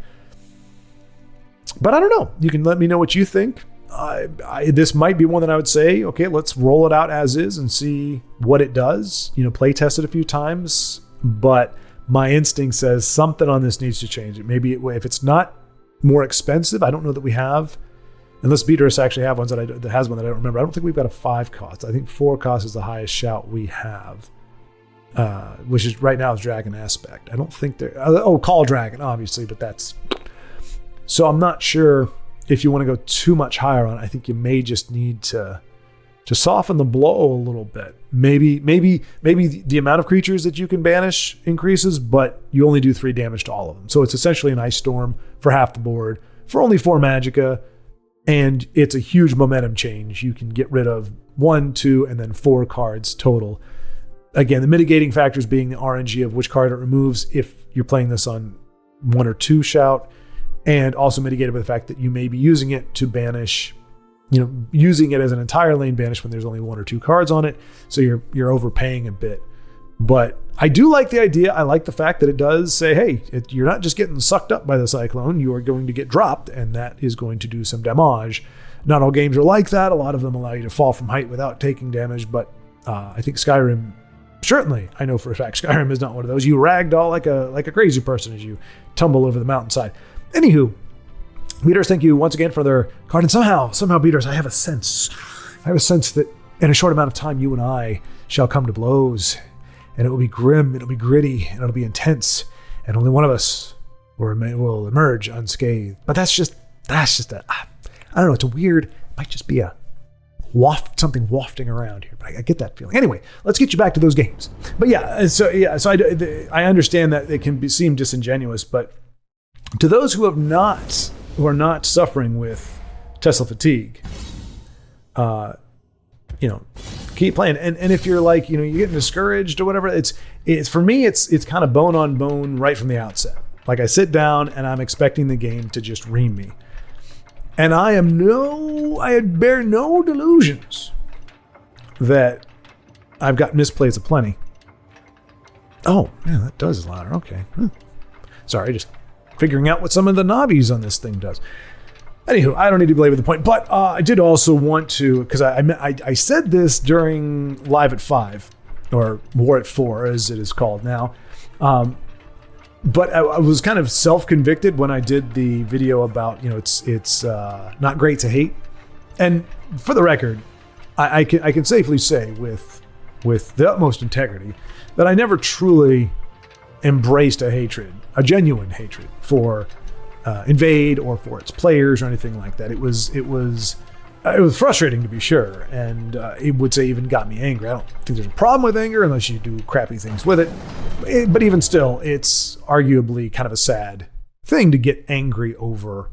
But I don't know. You can let me know what you think. This might be one that I would say, okay, let's roll it out as is and see what it does. Play test it a few times, but my instinct says something on this needs to change. Maybe if it's not more expensive, I don't know that we have, unless Beaters actually have ones that has one that I don't remember. I don't think we've got a 5 cost. I think 4 cost is the highest shout we have, which is right now is Dragon Aspect. I don't think they're, Call Dragon, obviously, but that's, so I'm not sure if you want to go too much higher on it. I think you may just need to soften the blow a little bit. Maybe the amount of creatures that you can banish increases, but you only do 3 damage to all of them. So it's essentially an Ice Storm for half the board for only 4 magicka, and it's a huge momentum change. You can get rid of 1, 2, and then 4 cards total. Again, the mitigating factors being the RNG of which card it removes if you're playing this on 1 or 2 shout, and also mitigated by the fact that you may be using it to banish, using it as an entire lane banish when there's only 1 or 2 cards on it. So you're overpaying a bit. But I do like the idea. I like the fact that it does say, hey, you're not just getting sucked up by the Cyclone, you are going to get dropped, and that is going to do some damage. Not all games are like that. A lot of them allow you to fall from height without taking damage, but I think Skyrim, certainly, I know for a fact, Skyrim is not one of those. You ragdoll like a crazy person as you tumble over the mountainside. Anywho, Beaters, thank you once again for their card. And somehow, Beaters, I have a sense that in a short amount of time, you and I shall come to blows, and it will be grim, it'll be gritty, and it'll be intense, and only one of us will emerge unscathed. But that's just I don't know. It's a weird. It might just be a something wafting around here, but I get that feeling. Anyway, let's get you back to those games. But so I understand that it can seem disingenuous, but to those who are not suffering with TESL fatigue, keep playing. And if you're like, you're getting discouraged or whatever, it's for me, it's kind of bone on bone right from the outset. Like I sit down and I'm expecting the game to just ream me. And I bear no delusions that I've got misplays aplenty. Oh, yeah, that does louder. Okay. Sorry, just figuring out what some of the knobbies on this thing does. Anywho, I don't need to belabor the point, but I did also want to, because I said this during Live at 5, or War at 4, as it is called now. But I was kind of self-convicted when I did the video about, it's not great to hate. And for the record, I can safely say with the utmost integrity that I never truly embraced a genuine hatred for Invade or for its players or anything like that. It was frustrating, to be sure, and it would say even got me angry. I don't think there's a problem with anger unless you do crappy things with it. But even still, it's arguably kind of a sad thing to get angry over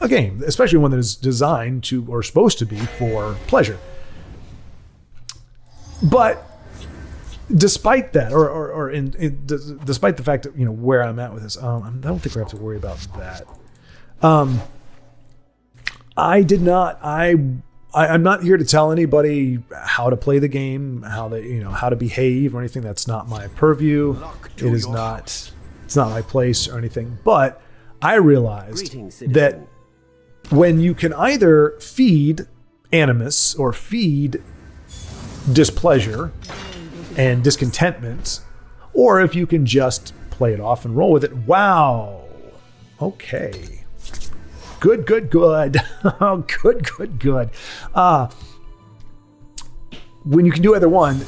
a game, especially one that is designed to or supposed to be for pleasure. But despite that, despite the fact that where I'm at with this, I don't think we have to worry about that. I'm not here to tell anybody how to play the game, how to behave or anything. That's not my purview. It's not my place or anything. But I realized that when you can either feed animus or feed displeasure and discontentment, or if you can just play it off and roll with it. Wow. Okay. Good. Oh, good. When you can do either one,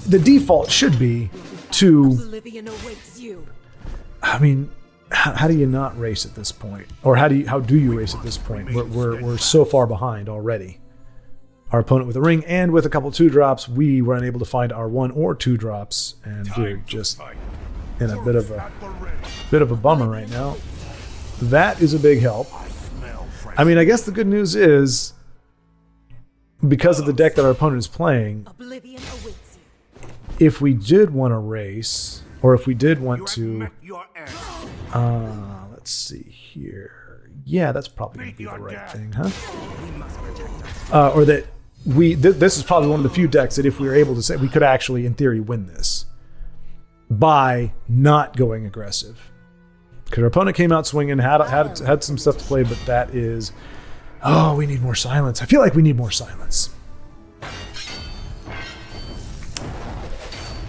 the default should be to... Oblivion awaits you. I mean, how do you not race at this point? Or how do you race at this point? We're so far behind already. Our opponent with a ring and with a couple 2-drops, we were unable to find our 1 or 2 drops, and we're just in a bit of a bummer right now. That is a big help. I mean, I guess the good news is, because of the deck that our opponent is playing, Oblivion awaits you. if we did want to race, or if we did want to, let's see here. Yeah, that's probably going to be the right thing, huh? Or that this is probably one of the few decks that if we were able to say, we could actually, in theory, win this by not going aggressive. Because our opponent came out swinging, had some stuff to play, but that is... Oh, we need more silence. I feel like we need more silence.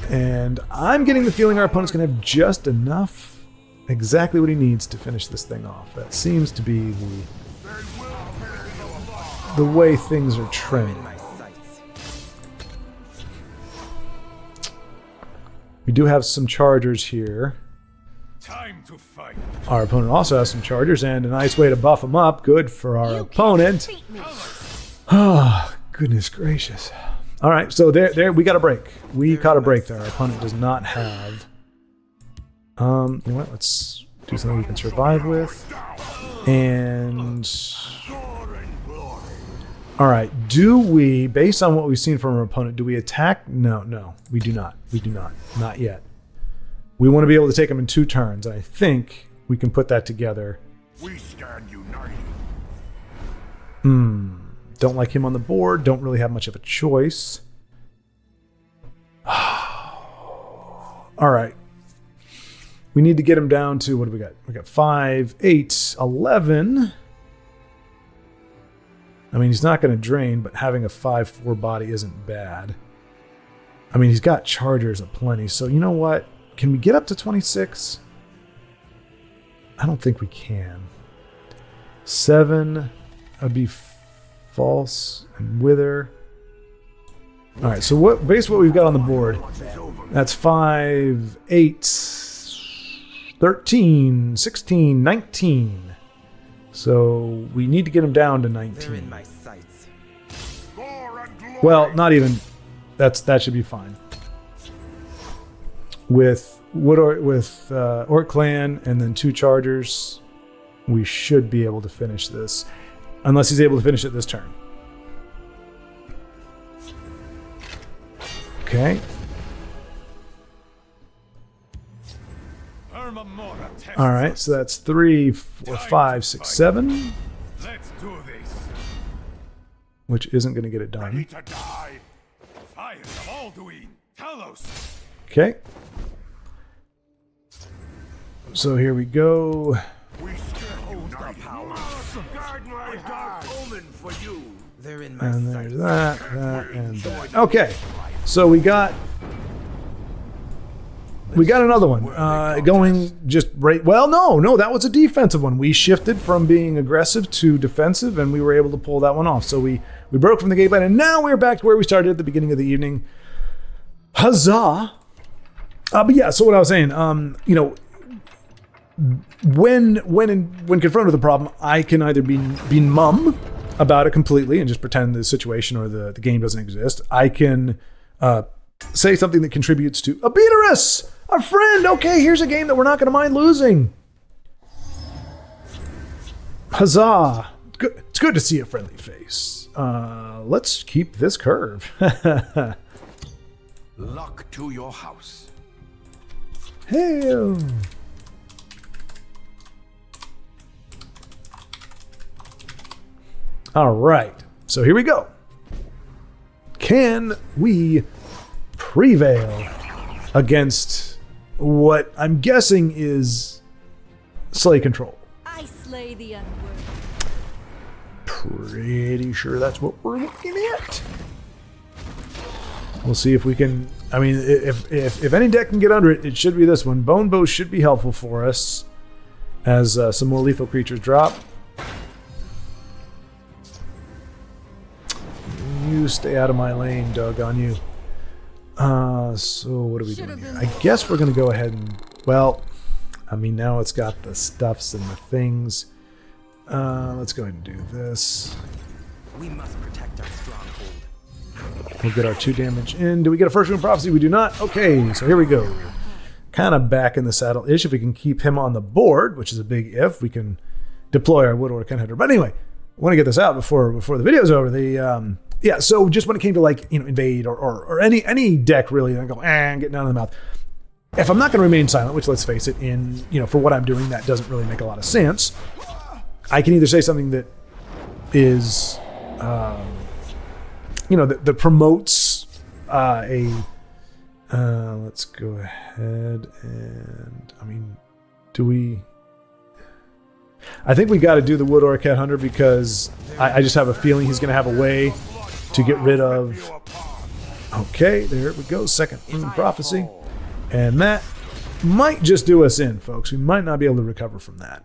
And I'm getting the feeling our opponent's going to have just enough, exactly what he needs to finish this thing off. That seems to be the way things are trending. We do have some chargers here. Time to fight. Our opponent also has some chargers and a nice way to buff them up. Good for our opponent. Oh, goodness gracious. All right, so there we got a break. We caught a break there. Our opponent does not have... you know what? Let's do something we can survive with. And... All right, do we, based on what we've seen from our opponent, do we attack? No, we do not. We do not. Not yet. We want to be able to take them in 2 turns. I think we can put that together. We stand united. Don't like him on the board. Don't really have much of a choice. All right. We need to get him down to, what do we got? We got 5, 8, 11. I mean, he's not going to drain, but having a 5/4 body isn't bad. I mean, he's got chargers aplenty. So you know what? Can we get up to 26? I don't think we can. 7 would be false and wither. All right, so based on what we've got on the board, that's 5, 8, 13, 16, 19. So we need to get him down to 19. Well, not even. That should be fine. With Orc Clan and then 2 chargers, we should be able to finish this, unless he's able to finish it this turn. Okay. All right, so that's 3, 4, 5, 6, 7. Let's do this. Which isn't going to get it done. Ready to die. Fire of Alduin. Talos. Okay. So here we go. We stand united. Guard my dark omen for you. They're in my And there's that, and that. Okay. So we got We got another one going just right. Well, no, that was a defensive one. We shifted from being aggressive to defensive, and we were able to pull that one off. So we broke from the game plan, and now we're back to where we started at the beginning of the evening. Huzzah! But yeah, so what I was saying, when confronted with a problem, I can either be mum about it completely and just pretend the situation or the game doesn't exist. I can say something that contributes to a Beaterus, a friend. Okay, here's a game that we're not going to mind losing. Huzzah! It's good to see a friendly face. Let's keep this curve. Luck to your house. Hail! All right, so here we go. Can we prevail against what I'm guessing is Slay Control? I slay the unworthy. Pretty sure that's what we're looking at. We'll see if we can. I mean, if any deck can get under it, it should be this one. Bone Bow should be helpful for us as some more lethal creatures drop. You stay out of my lane, doggone you. So what are we doing here? I guess we're going to go ahead and, well, I mean, now it's got the stuffs and the things. Let's go ahead and do this. We must protect our stronghold. We'll get our 2 damage in. Do we get a first room prophecy? We do not. Okay, so here we go. Kind of back in the saddle-ish. If we can keep him on the board, which is a big if, we can deploy our Wood Orc Header. But anyway, I want to get this out before the video's over. Yeah, so just when it came to invade or any deck really, I go get down in the mouth. If I'm not going to remain silent, which let's face it, for what I'm doing, that doesn't really make a lot of sense. I can either say something that is, that promotes let's go ahead and I think we got to do the Wood Orc Hunter because I just have a feeling he's going to have a way to get rid of. Okay, there we go. Second Room Prophecy. And that might just do us in, folks. We might not be able to recover from that.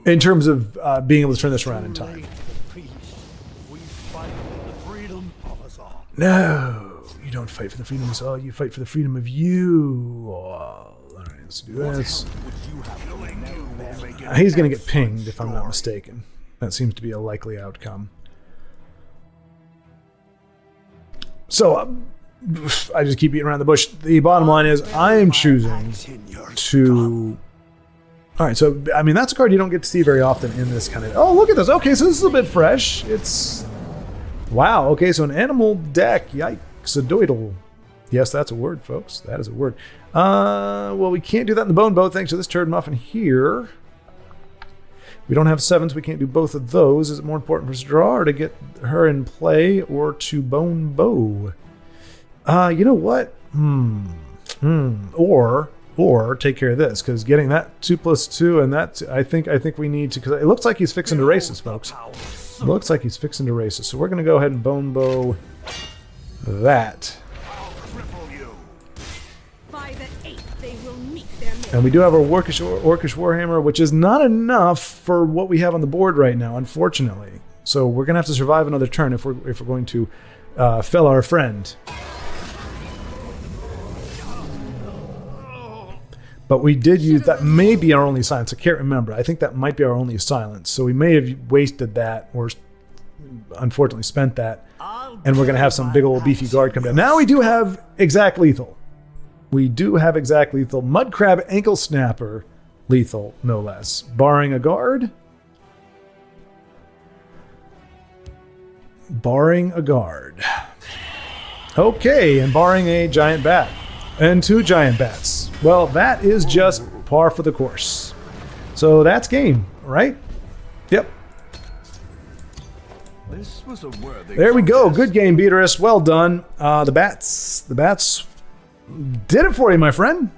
In terms of being able to turn this around in time. We fight for the freedom of us all. No, you don't fight for the freedom of us all. You fight for the freedom of you all. All right, let's do this. He's going to get pinged if I'm not mistaken. That seems to be a likely outcome. So I just keep beating around the bush. The bottom line is I am choosing to... All right, so, I mean, that's a card you don't get to see very often in this kind of... Oh, look at this. Okay, so this is a bit fresh. It's... Wow, okay, so an animal deck. Yikes, a doidle. Yes, that's a word, folks. That is a word. Well, we can't do that in the Bone Bow thanks to this turd muffin here. We don't have 7s. We can't do both of those. Is it more important for us to draw or to get her in play or to Bone Bow? You know what? Or take care of this, because getting that 2+2 and that I think we need to, because it looks like he's fixing to race us, folks. It looks like he's fixing to race us. So we're going to go ahead and Bone Bow that. And we do have our Orcish Warhammer, which is not enough for what we have on the board right now, unfortunately. So we're going to have to survive another turn if we're going to fell our friend. But we did use, that may be our only silence. I can't remember. I think that might be our only silence. So we may have wasted that or unfortunately spent that. And we're going to have some big old beefy guard come down. Now we do have exact lethal. We do have exact lethal. Mud Crab Ankle Snapper lethal, no less. Barring a guard. Barring a guard. Okay, and barring a giant bat. And 2 giant bats. Well, that is just par for the course. So that's game, right? Yep. This was a worthy there we go. contest. Good game, Beaterus. Well done. The bats did it for you, my friend.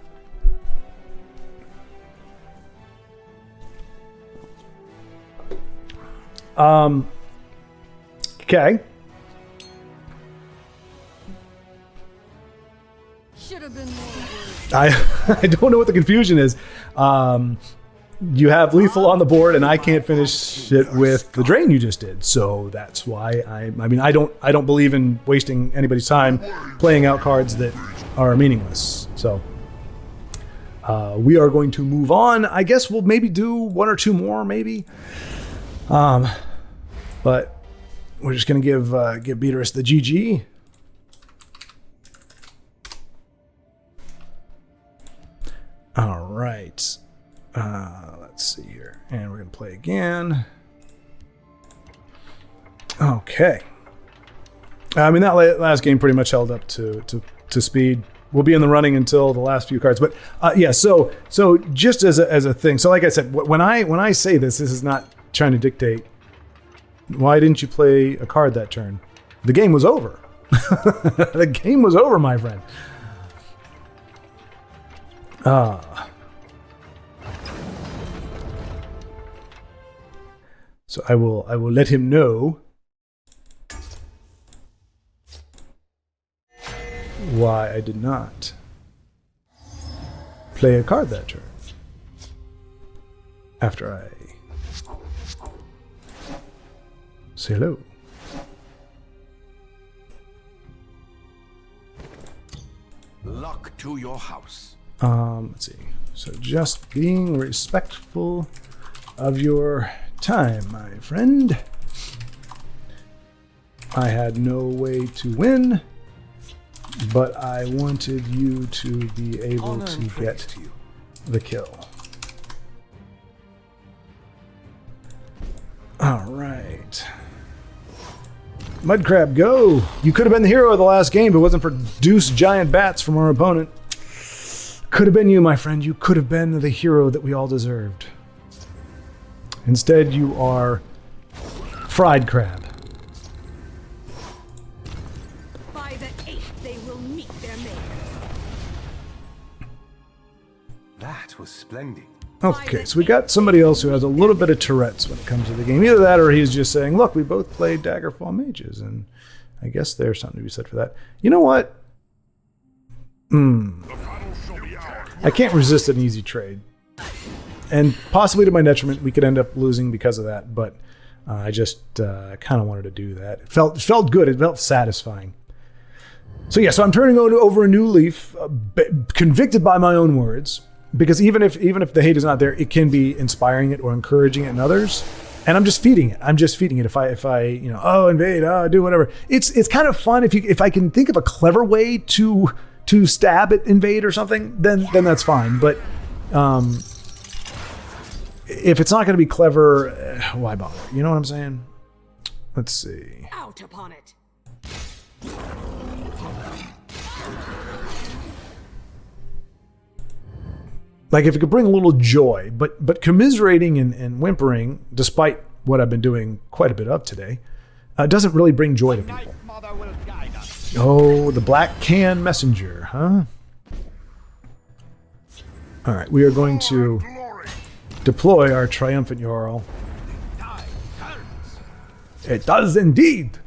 Okay. should have been more words. I don't know what the confusion is. You have lethal on the board, and I can't finish it with the drain you just did. So that's why I mean, I don't believe in wasting anybody's time playing out cards that are meaningless. So we are going to move on. I guess we'll maybe do one or two more, maybe. But we're just gonna give Beatrice the GG. All right. Let's see here. And we're going to play again. Okay. I mean, that last game pretty much held up to speed. We'll be in the running until the last few cards. But yeah, so just as a thing. So like I said, when I say this is not trying to dictate. Why didn't you play a card that turn? The game was over. The game was over, my friend. So I will let him know why I did not play a card that turn after I say hello. Luck to your house. Let's see. So just being respectful of your time, my friend. I had no way to win, but I wanted you to be able to get the kill. All right. Mudcrab, go! You could have been the hero of the last game, but it wasn't for deuce giant bats from our opponent. Could have been you, my friend. You could have been the hero that we all deserved. Instead, you are fried crab. By the 8th, they will meet their maker. That was splendid. Okay, so we got somebody else who has a little bit of Tourette's when it comes to the game. Either that or he's just saying, look, we both played Daggerfall Mages, and I guess there's something to be said for that. You know what? I can't resist an easy trade. And possibly to my detriment, we could end up losing because of that, but I just kind of wanted to do that. It felt good. It felt satisfying. So yeah, so I'm turning over a new leaf, convicted by my own words, because even if the hate is not there, it can be inspiring it or encouraging it in others. And I'm just feeding it. If I invade, do whatever. It's kind of fun if I can think of a clever way to stab at invade or something, then that's fine. But if it's not going to be clever, why bother? You know what I'm saying? Let's see. Out upon it. Like if it could bring a little joy, but commiserating and whimpering, despite what I've been doing quite a bit of today, doesn't really bring joy to people. Oh, the Black Can Messenger, huh? All right, we are going to deploy our triumphant Jarl. It does indeed.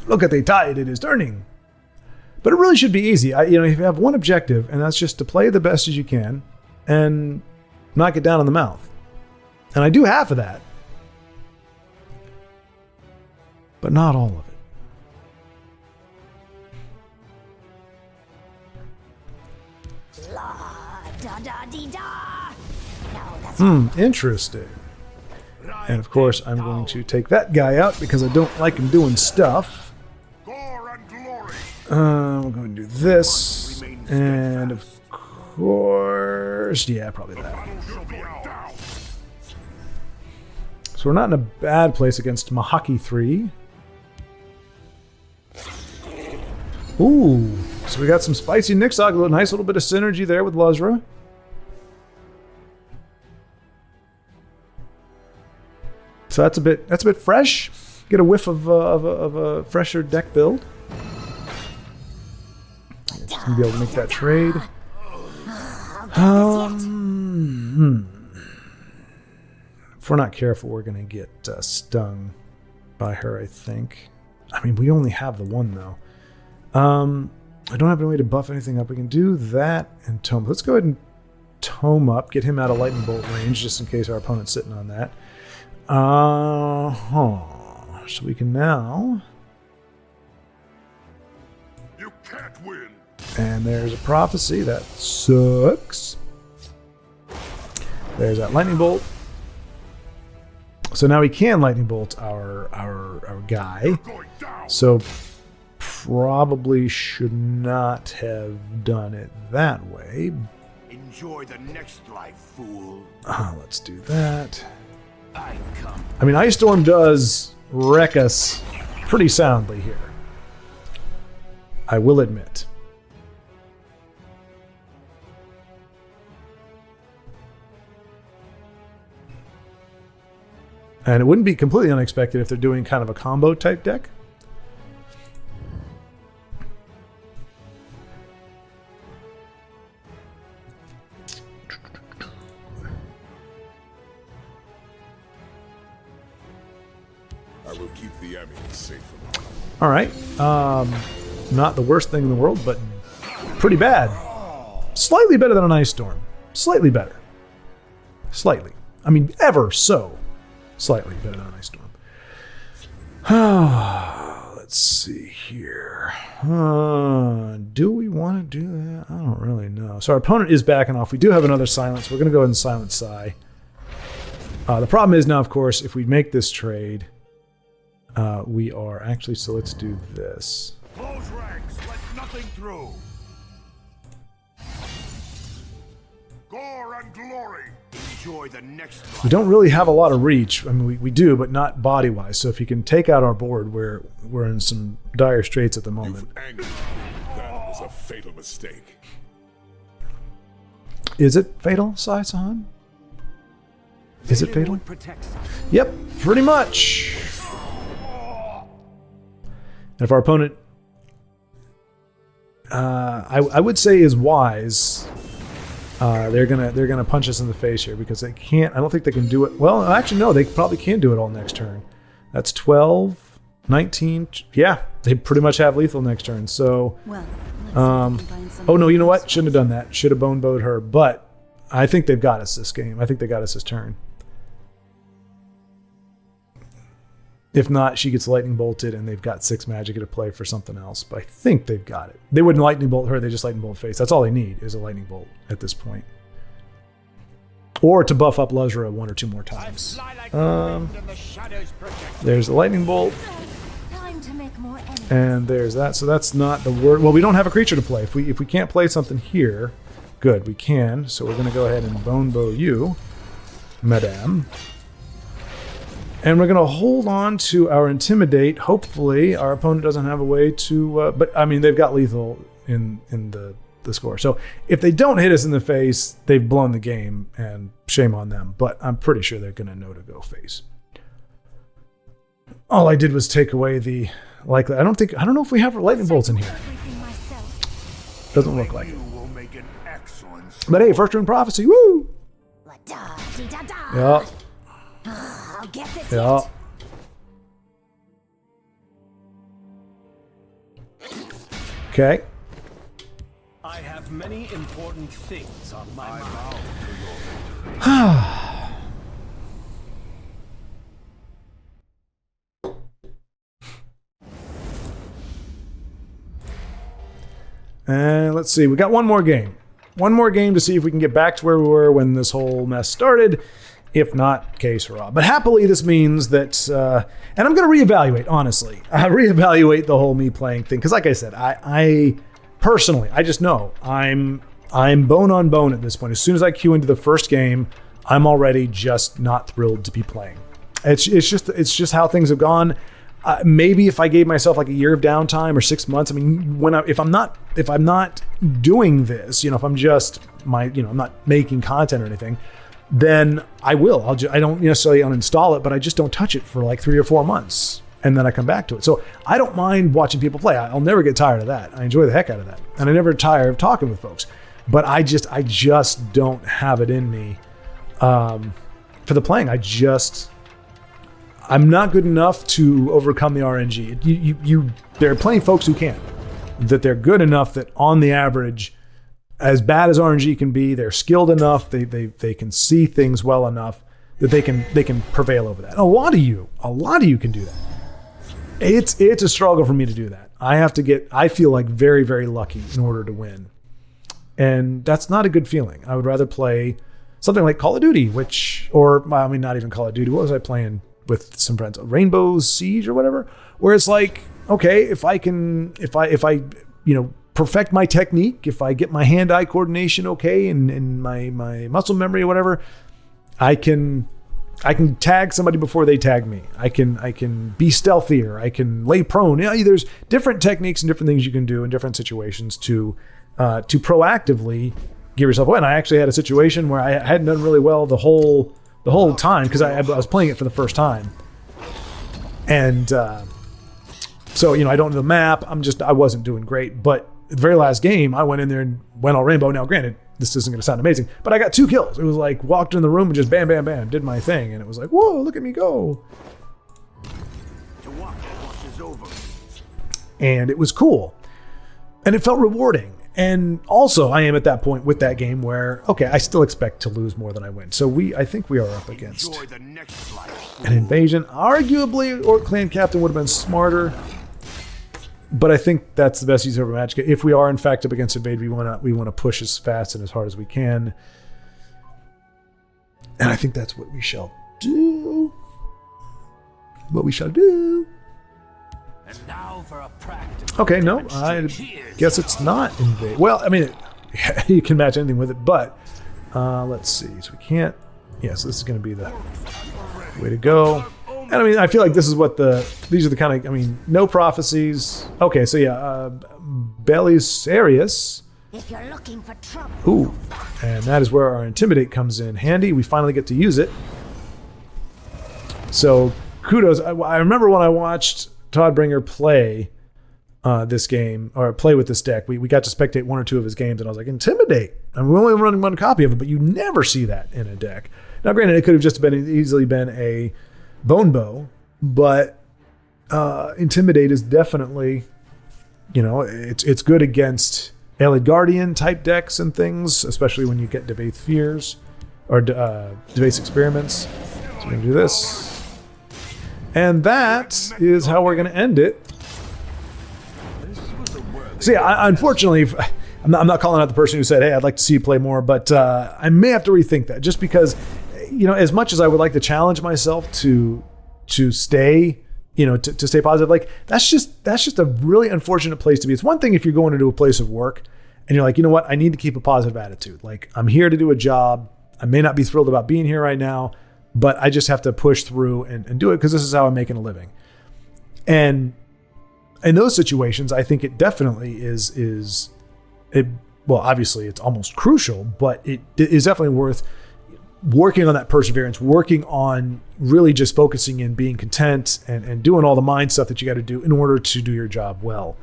Look at the tide, it is turning. But it really should be easy. If you have one objective, and that's just to play the best as you can and knock it down in the mouth. And I do half of that. But not all of it. La da da dee da. No, that's Interesting. And of course, I'm going to take that guy out because I don't like him doing stuff. Gore and glory. We're going to do this. And of course, yeah, probably that. So we're not in a bad place against Mahaki 3. Ooh, so we got some spicy Nixog, a nice little bit of synergy there with Luzra. So that's a bit fresh. Get a whiff of a fresher deck build. It's gonna be able to make that trade. If we're not careful, we're gonna get stung by her, I think. I mean, we only have the one though. I don't have any way to buff anything up. We can do that and tome. Let's go ahead and tome up, get him out of lightning bolt range, just in case our opponent's sitting on that. So we can now. You can't win. And there's a prophecy that sucks. There's that lightning bolt. So now we can lightning bolt our guy. Going down. So probably should not have done it that way. Enjoy the next life, fool. Let's do that. I come. I mean, Ice Storm does wreck us pretty soundly here. I will admit. And it wouldn't be completely unexpected if they're doing kind of a combo type deck. I will keep the amulet safe from harm. All right. Not the worst thing in the world, but pretty bad. Slightly better than an Ice Storm. Slightly better. Slightly. I mean, ever so slightly better than an Ice Storm. Let's see here. Do we want to do that? I don't really know. So our opponent is backing off. We do have another silence. We're going to go ahead and silence Psy. The problem is now, of course, if we make this trade, we are actually, so let's do this. Close ranks. Let nothing through. Gore and glory. Enjoy the next life. We don't really have a lot of reach. I mean, we do, but not body-wise. So if he can take out our board, we're in some dire straits at the moment. You've angered me. That was a fatal mistake. Is it fatal, Sai Sahan? Is it fatal? Yep, pretty much. And if our opponent, I would say, is wise, they're gonna punch us in the face here because they can't. I don't think they can do it. Well, actually, no, they probably can do it all next turn. That's 12, 19. Yeah, they pretty much have lethal next turn. So, Well, let's see if we can find some oh no, you know what? Shouldn't have done that. Should have bowed her. But I think they've got us this game. I think they got us this turn. If not, she gets lightning bolted and they've got 6 magic to play for something else. But I think they've got it. They wouldn't lightning bolt her, they just lightning bolt face. That's all they need is a lightning bolt at this point. Or to buff up Luzra 1 or 2 more times. There's the lightning bolt. Time to make more enemies. And there's that. So that's not the word. Well, we don't have a creature to play. If we can't play something here, good, we can. So we're going to go ahead and bone bow you, Madame. And we're going to hold on to our Intimidate. Hopefully, our opponent doesn't have a way to... but, I mean, they've got lethal in the score. So if they don't hit us in the face, they've blown the game, and shame on them. But I'm pretty sure they're going to know to go face. All I did was take away the... I don't know if we have lightning bolts in here. Everything myself. Doesn't look like it. You will make an excellent. But hey, first rune prophecy, woo! La-da-dee-da-da. Yeah. I'll get this Yeah. yet. Okay. I have many important things on my mind. And let's see, we got one more game. One more game to see if we can get back to where we were when this whole mess started. If not, case raw. But happily, this means that, and I'm going to reevaluate, honestly. Reevaluate the whole me playing thing. Because like I said, I personally, I just know I'm bone on bone at this point. As soon as I queue into the first game, I'm already just not thrilled to be playing. It's just how things have gone. Maybe if I gave myself like a year of downtime or 6 months, I mean, if I'm not doing this, if I'm just I'm not making content or anything, then I will. I don't necessarily uninstall it, but I just don't touch it for like 3 or 4 months, and then I come back to it. So I don't mind watching people play. I'll never get tired of that. I enjoy the heck out of that, and I never tire of talking with folks. But I just don't have it in me for the playing. I'm not good enough to overcome the RNG. There are plenty of folks who can. that they're good enough that on the average, as bad as RNG can be, they're skilled enough, they can see things well enough that they can prevail over that. And a lot of you can do that. It's a struggle for me to do that. I feel like very, very lucky in order to win. And that's not a good feeling. I would rather play something like Call of Duty, not even Call of Duty. What was I playing with some friends? Rainbow Siege or whatever, where it's like, okay, if I perfect my technique, if I get my hand-eye coordination okay and my muscle memory or whatever, I can tag somebody before they tag me. I can be stealthier. I can lay prone. There's different techniques and different things you can do in different situations to proactively give yourself away. And I actually had a situation where I hadn't done really well the whole time because I was playing it for the first time. And so, I don't know the map. I wasn't doing great. But the very last game, I went in there and went all rainbow. Now, granted, this isn't going to sound amazing, but I got 2 kills. It was like walked in the room and just bam, bam, bam, did my thing. And it was like, whoa, look at me go. And it was cool. And it felt rewarding. And also, I am at that point with that game where, okay, I still expect to lose more than I win. So I think we are up against an invasion. Arguably, Orc Clan Captain would have been smarter. But I think that's the best use of a match. If we are in fact up against Invade, we want to push as fast and as hard as we can. And I think that's what we shall do. And now for a practical Okay, no, I guess it's not Invade. Well, I mean, you can match anything with it, but let's see. So we can't. Yeah, so this is going to be the way to go. And I mean, I feel like this is these are the kind of, no prophecies. Okay, so yeah, Belisarius. If you're looking for trouble. Ooh, and that is where our Intimidate comes in handy. We finally get to use it. So kudos. I remember when I watched Todd Bringer play this game, or play with this deck, we got to spectate 1 or 2 of his games, and I was like, Intimidate. And we only running 1 copy of it, but you never see that in a deck. Now, granted, it could have just easily been a Bone Bow, but Intimidate is definitely, it's good against Allied Guardian type decks and things, especially when you get Debase Fears or Debase Experiments. So we're going to do this. And that is how we're going to end it. So yeah, unfortunately, I'm not calling out the person who said, hey, I'd like to see you play more, but I may have to rethink that just because, as much as I would like to challenge myself to stay, to stay positive, like that's just a really unfortunate place to be. It's one thing if you're going into a place of work and you're like, you know what, I need to keep a positive attitude. Like, I'm here to do a job. I may not be thrilled about being here right now, but I just have to push through and do it because this is how I'm making a living. And in those situations, I think it definitely is well, obviously it's almost crucial, but it is definitely worth working on that perseverance, working on really just focusing in being content and doing all the mind stuff that you got to do in order to do your job well.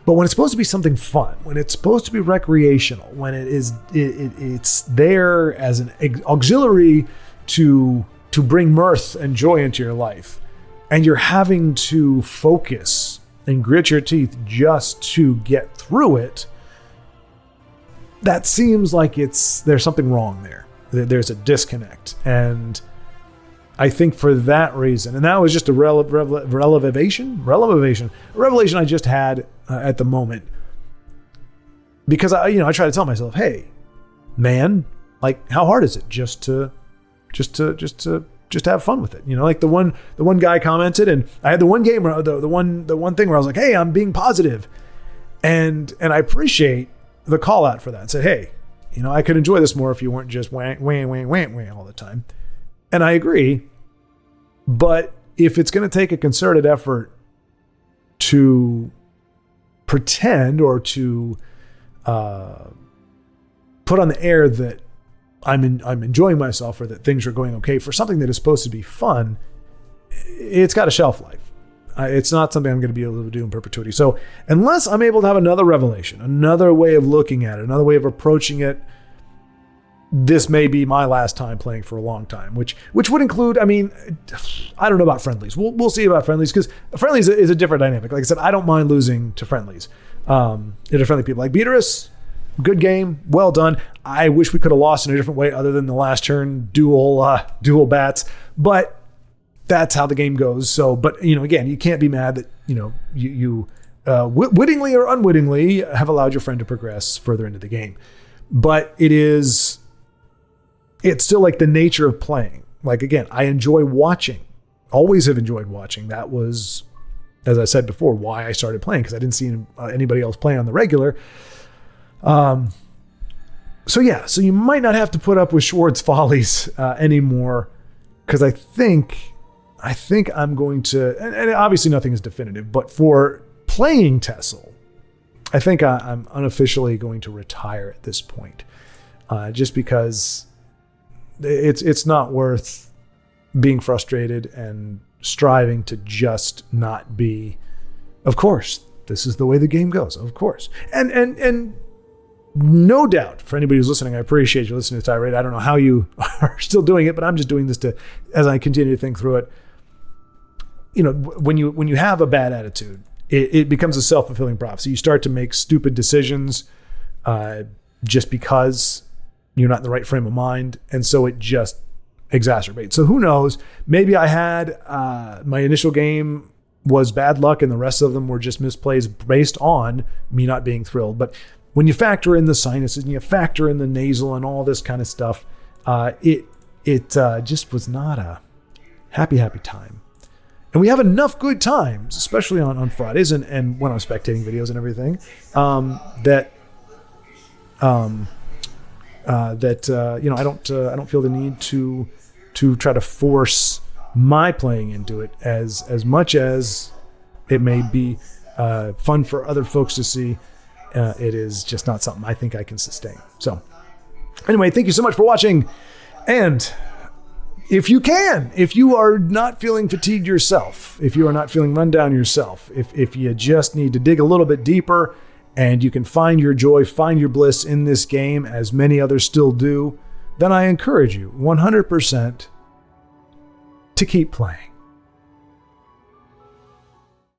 But when it's supposed to be something fun, when it's supposed to be recreational, when it's there as an auxiliary to bring mirth and joy into your life, and you're having to focus and grit your teeth just to get through it, that seems like there's something wrong there. There's a disconnect. And I think for that reason, and that was just a revelation I just had at the moment, because I try to tell myself, hey, man, like, how hard is it just to have fun with it? Like the one guy commented, and I had the one game where the one thing where I was like, hey, I'm being positive, and I appreciate the call out for that and said, hey, I could enjoy this more if you weren't just whang all the time. And I agree. But if it's going to take a concerted effort to pretend or to put on the air that I'm enjoying myself or that things are going okay for something that is supposed to be fun, it's got a shelf life. It's not something I'm going to be able to do in perpetuity. So unless I'm able to have another revelation, another way of looking at it, another way of approaching it, this may be my last time playing for a long time, which would include, I mean, I don't know about friendlies. We'll see about friendlies, because friendlies is a different dynamic. Like I said, I don't mind losing to friendlies. To friendly people like Beatrice, good game, well done. I wish we could have lost in a different way other than the last turn dual bats, but that's how the game goes. So, but again, you can't be mad that you wittingly or unwittingly have allowed your friend to progress further into the game. But it's still like the nature of playing. Like, again, I enjoy watching, always have enjoyed watching. That was, as I said before, why I started playing, because I didn't see anybody else play on the regular. So you might not have to put up with Schwaard's Follies anymore, because I think I'm going to, and obviously nothing is definitive, but for playing TESL, I think I'm unofficially going to retire at this point, just because it's not worth being frustrated and striving to just not be, of course, this is the way the game goes, of course. And no doubt, for anybody who's listening, I appreciate you listening to Tirade. I don't know how you are still doing it, but I'm just doing this as I continue to think through it. When you have a bad attitude, it becomes a self-fulfilling prophecy. You start to make stupid decisions just because you're not in the right frame of mind, and so it just exacerbates. So who knows? Maybe I had my initial game was bad luck, and the rest of them were just misplays based on me not being thrilled. But when you factor in the sinuses and you factor in the nasal and all this kind of stuff, it just was not a happy time. And we have enough good times, especially on Fridays and when I'm spectating videos and everything, that I don't feel the need to try to force my playing into it as much as it may be fun for other folks to see. It is just not something I think I can sustain. So anyway, thank you so much for watching. And if you are not feeling fatigued yourself, if you are not feeling run down yourself, if you just need to dig a little bit deeper and you can find your joy, find your bliss in this game, as many others still do, then I encourage you 100% to keep playing.